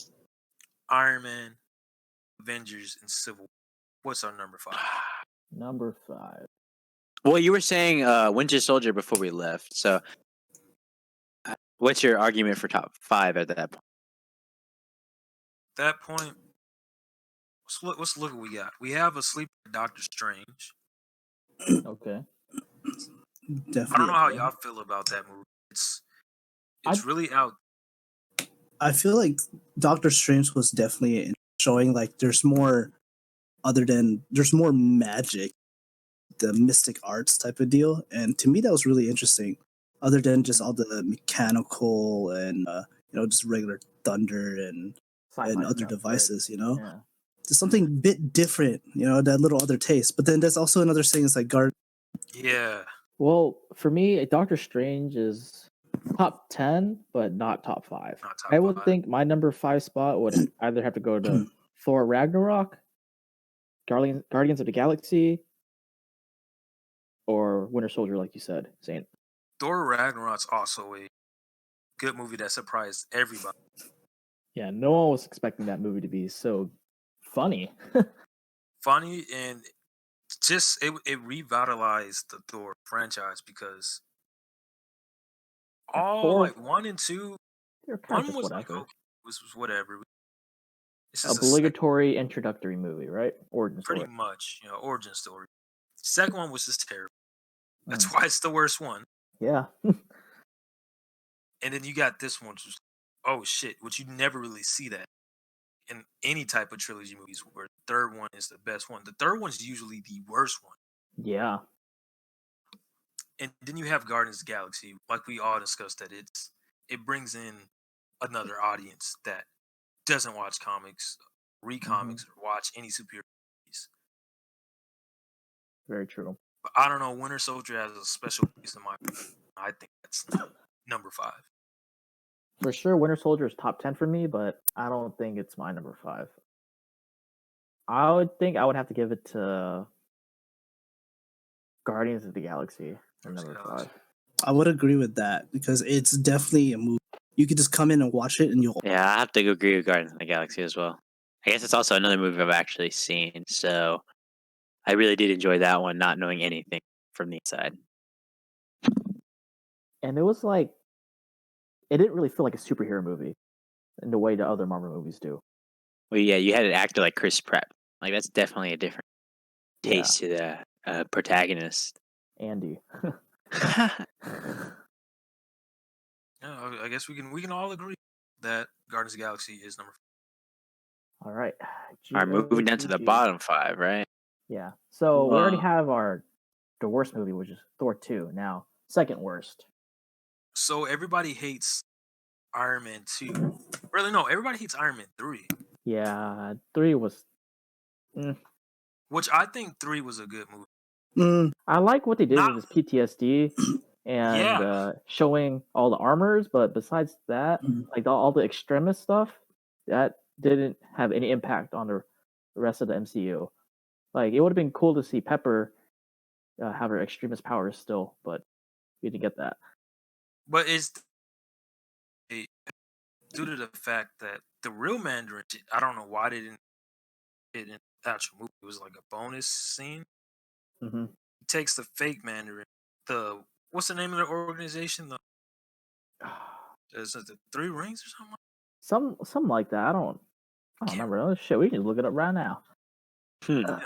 A: Iron Man, Avengers, and Civil War. What's our number 5?
B: Number 5.
D: Well, you were saying Winter Soldier before we left. So, what's your argument for top 5 at that point?
A: At that point, let's look what we got. We have a sleeper, Doctor Strange.
B: Okay.
C: Definitely.
A: I don't know how
C: okay.
A: y'all feel about that movie. It's
B: I-
A: really out.
C: I feel like Doctor Strange was definitely showing like there's more there's more magic, the mystic arts type of deal, and to me that was really interesting. Other than just all the mechanical and just regular thunder and
B: Sci-fi
C: other
B: stuff,
C: devices,
B: right? Yeah.
C: There's something a bit different, that little other taste. But then there's also another thing. It's like
A: Yeah.
B: Well, for me, Doctor Strange is top 10, but not top 5.
A: Not top
B: I would
A: 5.
B: think my number 5 spot would either have to go to Thor Ragnarok, Guardians of the Galaxy, or Winter Soldier, like you said, Saint.
A: Thor Ragnarok's also a good movie that surprised everybody.
B: Yeah, no one was expecting that movie to be so funny.
A: Funny, and just it revitalized the Thor franchise because all
B: Thor-
A: like 1 and 2,
B: They're kind of
A: 1
B: just
A: was like
B: whatever.
A: okay, was whatever. This is
B: Obligatory introductory movie, right? Origin story.
A: pretty much, origin story. Second one was just terrible. That's
B: Mm.
A: why it's the worst one.
B: Yeah.
A: And then you got this one, just, oh shit, which you never really see that in any type of trilogy movies where the third one is the best one. The third one's usually the worst one.
B: Yeah.
A: And then you have Guardians of the Galaxy, like we all discussed, that it brings in another audience that doesn't watch comics, read comics, or watch any superhero movies.
B: Very true.
A: But I don't know, Winter Soldier has a special place in my opinion. I think that's number 5.
B: For sure, Winter Soldier is top 10 for me, but I don't think it's my number 5. I would think I would have to give it to Guardians of the Galaxy for number 5.
C: I would agree with that because it's definitely a movie. You could just come in and watch it and you'll.
D: Yeah, I have to agree with Guardians of the Galaxy as well. I guess it's also another movie I've actually seen, so I really did enjoy that one, not knowing anything from the inside.
B: And it was like, it didn't really feel like a superhero movie in the way the other Marvel movies do.
D: Well, yeah, you had an actor like Chris Pratt. Like, that's definitely a different taste to the protagonist.
B: Andy.
A: Yeah, I guess we can all agree that Guardians of the Galaxy is number 5.
B: All right.
D: All right, moving down to the bottom 5, right?
B: Yeah. So we already have the worst movie, which is Thor 2. Now, second worst.
A: So everybody hates Iron Man 2. Really, no, everybody hates Iron Man 3.
B: Yeah, 3 was.
A: Which I think 3 was a good movie.
B: I like what they did with his PTSD and showing all the armors, but besides that, like all the extremist stuff, that didn't have any impact on the rest of the MCU. Like, it would have been cool to see Pepper have her extremist powers still, but we didn't get that.
A: But it's due to the fact that the real Mandarin, I don't know why they didn't it in the actual movie. It was like a bonus scene.
B: Mm-hmm.
A: He takes the fake Mandarin. What's the name of the organization? Is it the 3 Rings or something?
B: Something like that. I don't remember. Oh shit, we can look it up right now.
A: Yeah.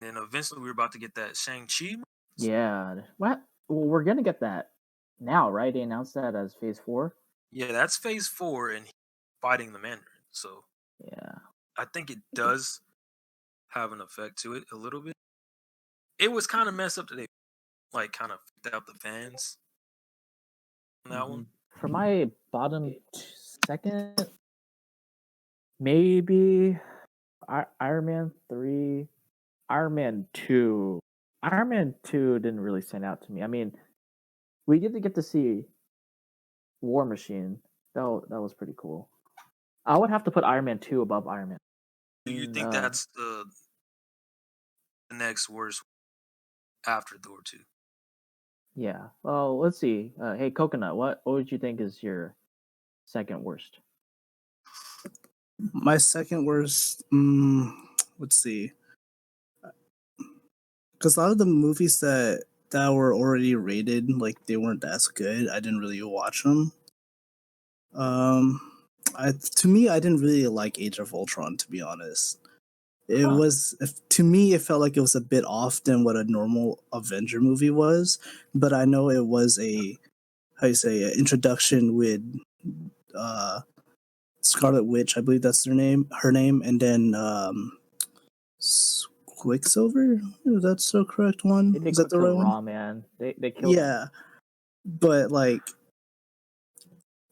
A: And eventually we're about to get that Shang-Chi.
B: Yeah. What? Well, we're gonna get that now, right? They announced that as Phase 4.
A: Yeah, that's Phase 4, and he's fighting the Mandarin. So
B: yeah,
A: I think it does have an effect to it a little bit. It was kind of messed up today, like kind of freaked out the fans on that one.
B: For my bottom second, maybe Iron Man 3. Iron Man 2. Iron Man 2 didn't really stand out to me. I mean, we did get to see War Machine. That was pretty cool. I would have to put Iron Man 2 above Iron Man.
A: Do you think that's the next worst after Thor 2?
B: Yeah. Well, let's see. Hey, Coconut, what would you think is your second worst?
C: My second worst. Let's see. Because a lot of the movies that were already rated, like they weren't as good. I didn't really watch them. To me, I didn't really like Age of Ultron. To be honest, to me, it felt like it was a bit off than what a normal Avenger movie was. But I know it was an introduction with uh, Scarlet Witch. I believe that's her name, and then Quicksilver. That's the correct one.
B: They did
C: Is that the right
B: Quicksilver
C: one?
B: Raw, man. They killed him.
C: Yeah, but like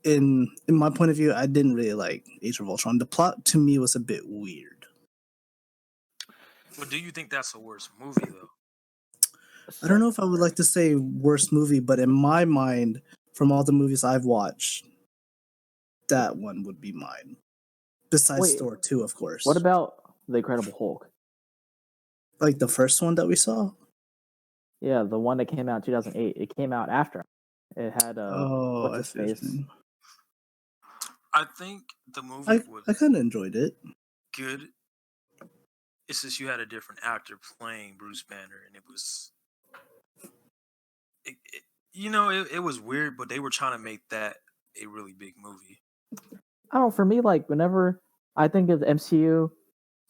C: in my point of view, I didn't really like Age of Ultron. The plot to me was a bit weird.
A: But do you think that's the worst movie though?
C: I don't know if I would like to say worst movie, but in my mind, from all the movies I've watched, that one would be mine. Besides
B: Wait,
C: Thor 2, of course.
B: What about the Incredible Hulk?
C: Like the first one that we saw?
B: Yeah, the one that came out in 2008. It came out after. It had what's his face?
A: I think the movie was
C: I kind of enjoyed it.
A: good. It's just you had a different actor playing Bruce Banner, and it was, it was weird. But they were trying to make that a really big movie.
B: I don't know. For me, like whenever I think of the MCU,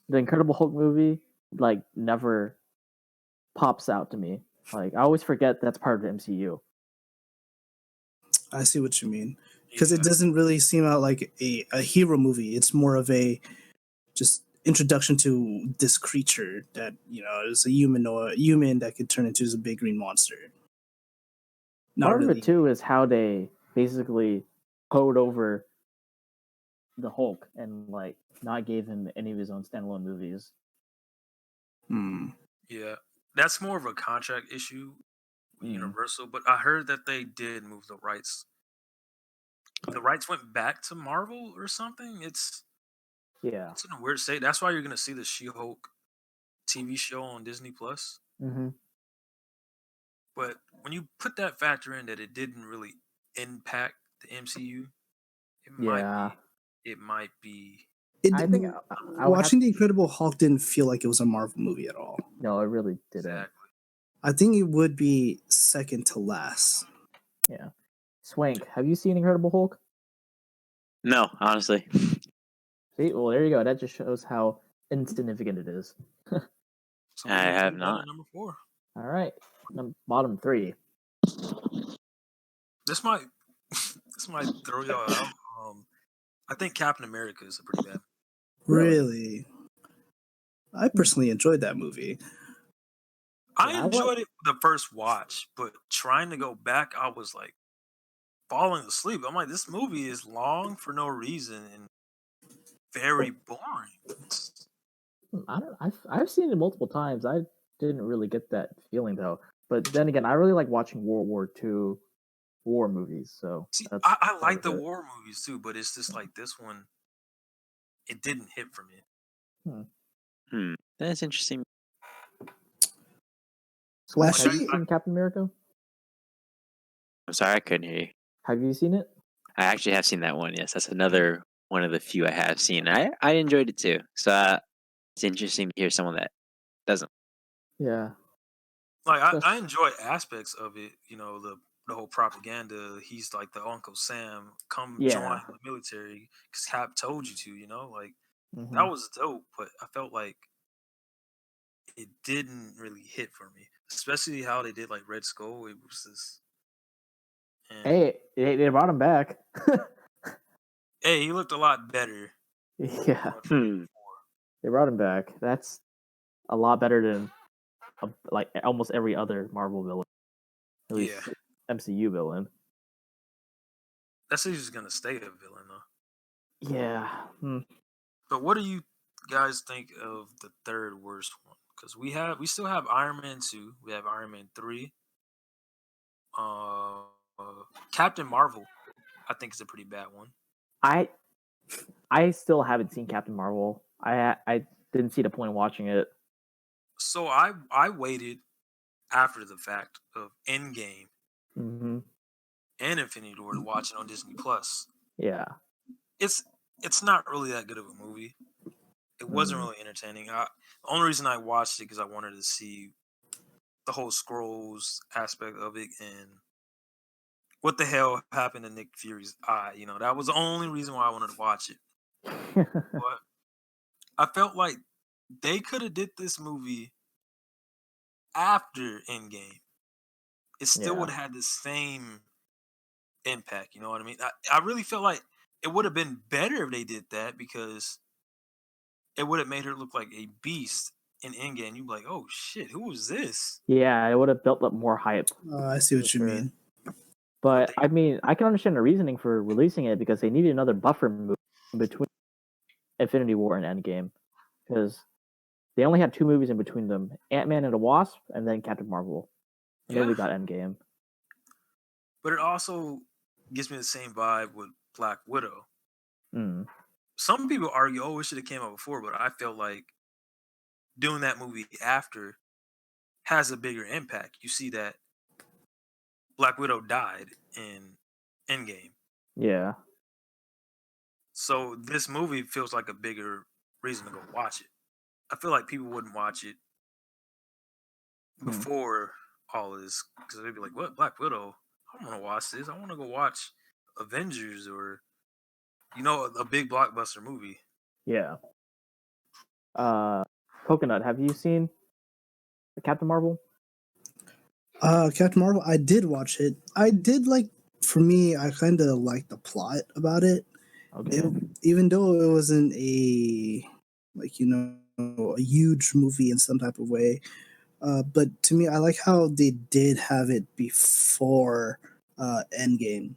B: the Incredible Hulk movie, like never pops out to me. Like I always forget that's part of the MCU.
C: I see what you mean. Because it doesn't really seem out like a hero movie. It's more of a just introduction to this creature that, is a human that could turn into a big green monster.
B: Part of it too is how they basically code over the Hulk and like not gave him any of his own standalone movies.
A: Yeah, that's more of a contract issue with Universal, but I heard that they did move the rights. The rights went back to Marvel or something. It's in a weird state. That's why you're gonna see the She-Hulk TV show on Disney Plus.
B: Mm-hmm.
A: But when you put that factor in that it didn't really impact the MCU, it might be.
B: I think
C: watching The Incredible Hulk didn't feel like it was a Marvel movie at all.
B: No, it really didn't.
A: Exactly.
C: I think it would be second to last.
B: Yeah. Swank, have you seen Incredible Hulk?
D: No, honestly.
B: See, well, there you go. That just shows how insignificant it is.
A: So
D: I have not.
A: Number 4.
B: All right, bottom 3.
A: This might throw y'all out. I think Captain America is a pretty bad.
C: Really? I personally enjoyed that movie.
A: I enjoyed it the first watch, but trying to go back, I was like falling asleep. I'm like, this movie is long for no reason and very boring.
B: I've seen it multiple times. I didn't really get that feeling though. But then again, I really like watching World War II war movies. So
A: see, I like the war movies too, but it's just like this one. It didn't hit for me.
D: That's interesting.
B: Swank, have you seen Captain America?
D: I'm sorry, I couldn't hear you.
B: Have you seen it?
D: I actually have seen that one. Yes, that's another one of the few I have seen. I enjoyed it too. So it's interesting to hear someone that doesn't.
B: Yeah.
A: Like I enjoy aspects of it. The whole propaganda. He's like the Uncle Sam. Come join the military because Cap told you to. Like that was dope. But I felt like it didn't really hit for me, especially how they did like Red Skull. It was just.
B: Hey, they brought him back.
A: Hey, he looked a lot better.
B: Yeah. They brought him back. That's a lot better than like almost every other Marvel villain. At least MCU villain.
A: That's he's gonna stay a villain though.
B: Yeah.
A: But what do you guys think of the third worst one? Because we still have Iron Man 2, we have Iron Man 3, uh, Captain Marvel. I think is a pretty bad one.
B: I still haven't seen Captain Marvel. I didn't see the point in watching it.
A: So I waited after the fact of Endgame
B: Hmm.
A: and Infinity War to watch it on Disney Plus.
B: Yeah.
A: It's not really that good of a movie. It wasn't
B: Mm.
A: really entertaining. The only reason I watched it because I wanted to see the whole scrolls aspect of it and what the hell happened to Nick Fury's eye. You know, that was the only reason why I wanted to watch it. But I felt like they could have did this movie after Endgame. It still
B: Yeah.
A: would have had the same impact. You know what I mean? I really felt like it would have been better if they did that because it would have made her look like a beast in Endgame. You'd be like, oh shit, who was this?
B: Yeah, it would have built up more hype.
C: I see what
B: For
C: you
B: sure.
C: mean.
B: But
A: They-
B: I mean, I can understand the reasoning for releasing it because they needed another buffer movie in between Infinity War and Endgame because they only had 2 movies in between them: Ant-Man and the Wasp, and then Captain Marvel, and then we
A: Yeah,
B: got Endgame.
A: but it also gives me the same vibe with Black Widow.
B: Mm.
A: Some people argue, oh, it should have came out before, but I felt like doing that movie after has a bigger impact. You see that Black Widow died in Endgame.
B: Yeah.
A: So this movie feels like a bigger reason to go watch it. I feel like people wouldn't watch it before all of this because they'd be like, "What Black Widow? I don't want to watch this. I want to go watch Avengers or a big blockbuster movie."
B: Yeah. Coconut, have you seen the Captain Marvel?
C: Captain Marvel, I did watch it. I did like. For me, I kind of liked the plot about it.
B: Okay.
C: Even though it wasn't a huge movie in some type of way. But to me, I like how they did have it before Endgame,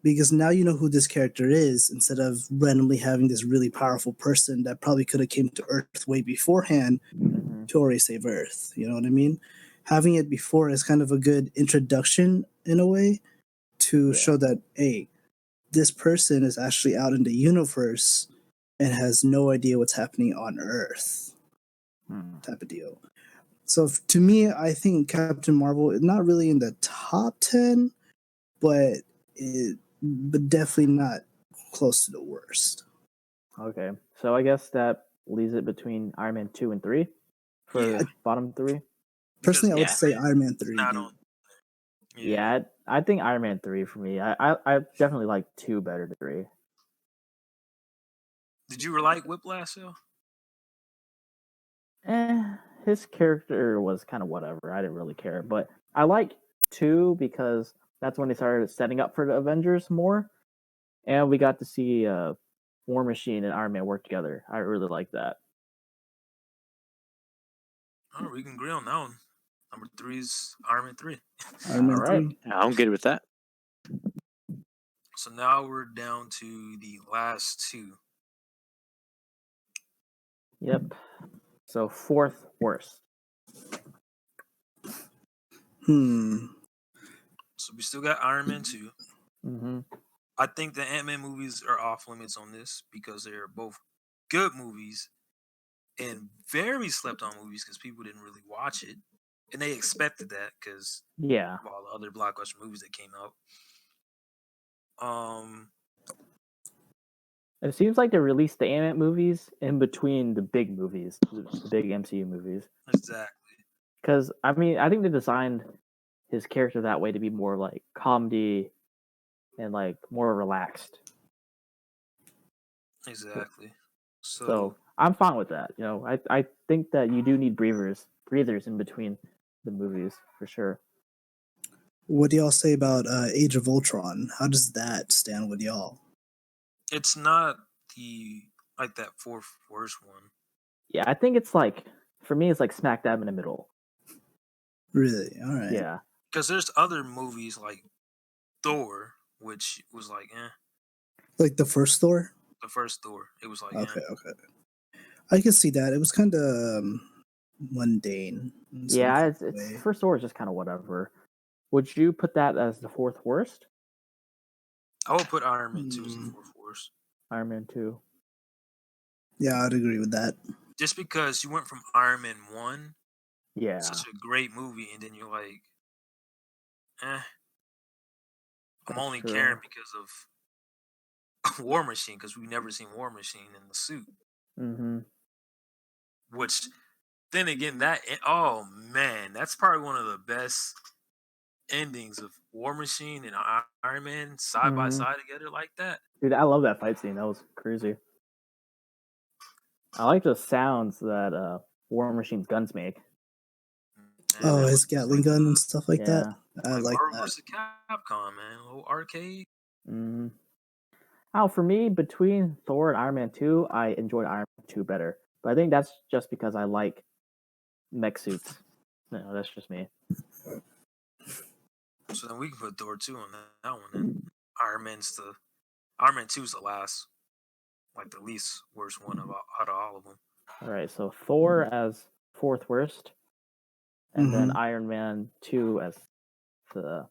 C: because now you know who this character is instead of randomly having this really powerful person that probably could have came to Earth way beforehand
B: Mhm.
C: to already save Earth. You know what I mean? Having it before is kind of a good introduction in a way to
B: Yeah.
C: show that, hey, this person is actually out in the universe and has no idea what's happening on Earth,
B: Hmm.
C: type of deal. So to me, I think Captain Marvel is not really in the top 10, but but definitely not close to the worst.
B: Okay. So I guess that leaves it between Iron Man 2 and 3 for
A: Yeah,
B: bottom 3.
C: Personally, I would
A: because
C: say Iron Man
A: it's
C: 3,
A: not
C: dude.
A: on.
B: Yeah, I think Iron Man 3 for me. I definitely like 2 better than 3.
A: Did you like Whiplash though?
B: His character was kind of whatever. I didn't really care, but I like 2 because that's when they started setting up for the Avengers more, and we got to see War Machine and Iron Man work together. I really like that.
A: Oh, we can agree on that one. Number 3 is Iron Man 3.
C: Iron Man
B: All right.
C: 3.
D: Yeah, I'm good with that.
A: So now we're down to the last 2.
B: Yep. So 4th worst.
A: So we still got Iron Man 2.
B: Mm-hmm.
A: I think the Ant-Man movies are off limits on this because they're both good movies and very slept on movies because people didn't really watch it. And they expected that because
B: Yeah.
A: of all the other blockbuster movies that came out.
B: It seems like they released the Ant-Man movies in between the big movies, the big MCU movies.
A: Exactly.
B: Because I mean, I think they designed his character that way to be more like comedy and like more relaxed.
A: Exactly.
B: So I'm fine with that. I think that you do need breathers in between the movies for sure.
C: What do y'all say about Age of Ultron? How does that stand with y'all?
A: it's not that fourth worst one.
B: Yeah, I think it's like for me, it's like smack dab in the middle.
C: Really? All right.
B: Yeah.
A: Because there's other movies like Thor, which was like,
C: Like the first Thor?
A: the first Thor. It was like,
C: Okay. I can see that. It was kind of mundane. in some
B: Yeah,
C: kind of
B: it's
C: way.
B: first Thor is just kind of whatever. Would you put that as the fourth worst?
A: I would put Iron Man 2 as the
C: Mm.
A: fourth worst.
B: Iron Man 2.
C: Yeah, I'd agree with that.
A: Just because you went from Iron Man 1,
B: Yeah.
A: such a great movie, and then you're like, I'm
B: That's
A: only
B: true.
A: caring because of War Machine, because we've never seen War Machine in the suit.
B: Mm-hmm.
A: Which, then again, oh man, that's probably one of the best endings of War Machine and Iron Man side by
B: Mhm.
A: side together like that.
B: Dude, I love that fight scene. That was crazy. I like the sounds that War Machine's guns make.
A: Man,
C: Oh,
A: that
C: his
A: was
C: Gatling gun and stuff like that.
B: Yeah.
C: I
A: like
C: like
A: Marvel
C: that.
A: vs. Capcom, man. A little arcade.
B: Mm. Oh, for me, between Thor and Iron Man 2, I enjoyed Iron Man 2 better. But I think that's just because I like mech suits. No, that's just me.
A: So then we can put Thor 2 on that one. Then Iron Man 2 is the last, like the least worst one out of all of them.
B: All right, so Thor as fourth worst, and then
C: Mhm.
B: Iron Man 2 as the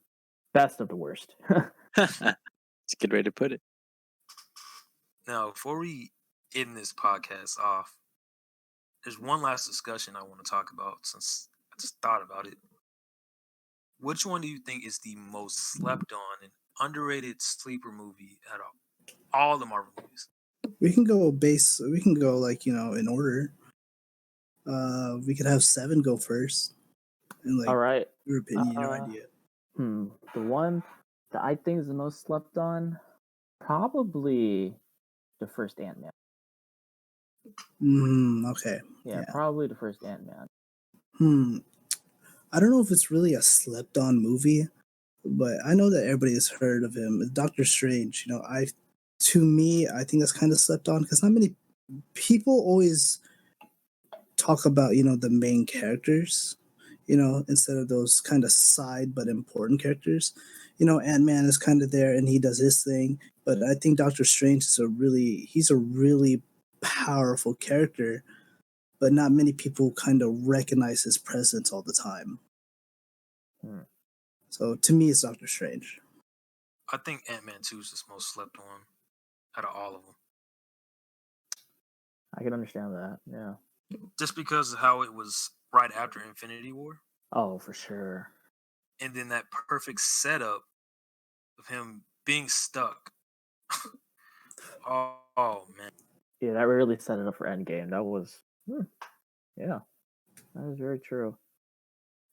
B: best of the worst.
D: It's a good way to put it.
A: Now, before we end this podcast off, there's one last discussion I want to talk about since I just thought about it. Which one do you think is the most slept on and underrated sleeper movie out of all the Marvel movies?
C: We can go like, in order. We could have 7 go first. And like
B: All right.
C: your opinion, your
B: Uh,
C: idea.
B: The one that I think is the most slept on, probably the first Ant-Man.
C: Okay.
B: Yeah,
C: Yeah.
B: probably the first Ant-Man.
C: I don't know if it's really a slept on movie, but I know that everybody has heard of him. Doctor Strange, I think that's kind of slept on because not many people always talk about, the main characters, instead of those kind of side but important characters. Ant-Man is kind of there and he does his thing, but I think Doctor Strange he's a really powerful character, but not many people kind of recognize his presence all the time. So to me, it's Doctor Strange.
A: I think Ant-Man 2 is the most slept on out of all of them.
B: I can understand that. Yeah.
A: Just because of how it was right after Infinity War.
B: Oh, for sure.
A: And then that perfect setup of him being stuck. oh man.
B: Yeah, that really set it up for Endgame. That was, yeah, that was very true.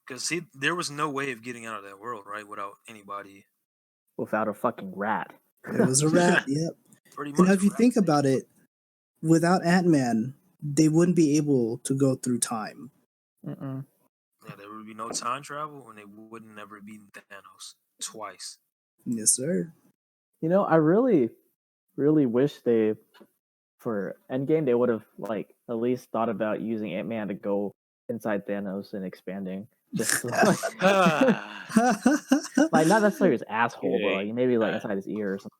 A: Because there was no way of getting out of that world, right? Without anybody.
B: Without a fucking rat.
C: It was a rat, yep.
A: Pretty
C: And
A: much.
C: if you think about it, without Ant-Man, they wouldn't be able to go through time.
B: Mm-mm.
A: Yeah, there would be no time travel, and they wouldn't never beat Thanos twice.
C: Yes, sir.
B: I really, really wish for Endgame, they would have at least thought about using Ant-Man to go inside Thanos and expanding. Just not necessarily his asshole, but maybe inside his ear or something.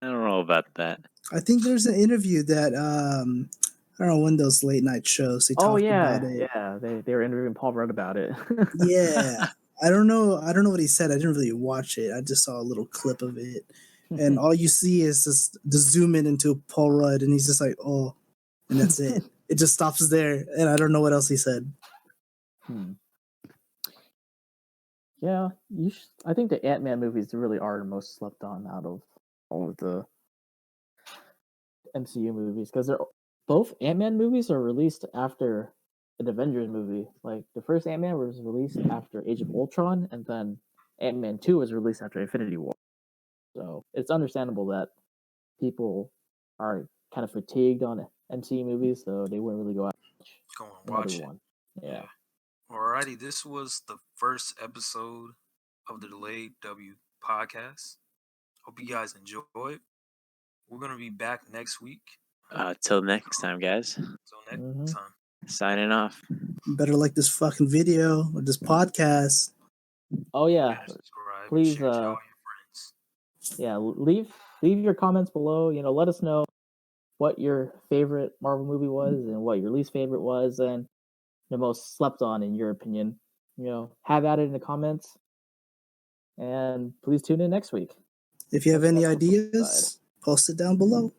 D: I don't know about that.
C: I think there's an interview that I don't know, one of those late night shows they talked about it.
B: Yeah, they were interviewing Paul Rudd about it.
C: Yeah. I don't know what he said. I didn't really watch it. I just saw a little clip of it. And all you see is just the zoom in into Paul Rudd and he's just like, oh, and that's it. It just stops there and I don't know what else he said.
B: Yeah, I think the Ant-Man movies really are the most slept on out of all of the MCU movies because both Ant-Man movies are released after an Avengers movie. Like the first Ant-Man was released after Age of Ultron, and then Ant-Man 2 was released after Infinity War. So it's understandable that people are kind of fatigued on MCU movies, so they wouldn't really go out
A: Go and
B: another
A: watch it.
B: one. Yeah.
A: Alrighty, this was the first episode of the Delayed W podcast. Hope you guys enjoyed. We're gonna be back next week.
D: Till next time, guys.
A: Till next time.
D: Signing off.
C: You better like this fucking video or this podcast.
B: Oh yeah.
A: Subscribe.
B: Please
A: Share to all your friends.
B: Yeah, leave your comments below. Let us know what your favorite Marvel movie was and what your least favorite was, and the most slept on in your opinion? Have at it in the comments, and please tune in next week.
C: If you have any
B: That's the flip side.
C: ideas, post it down below.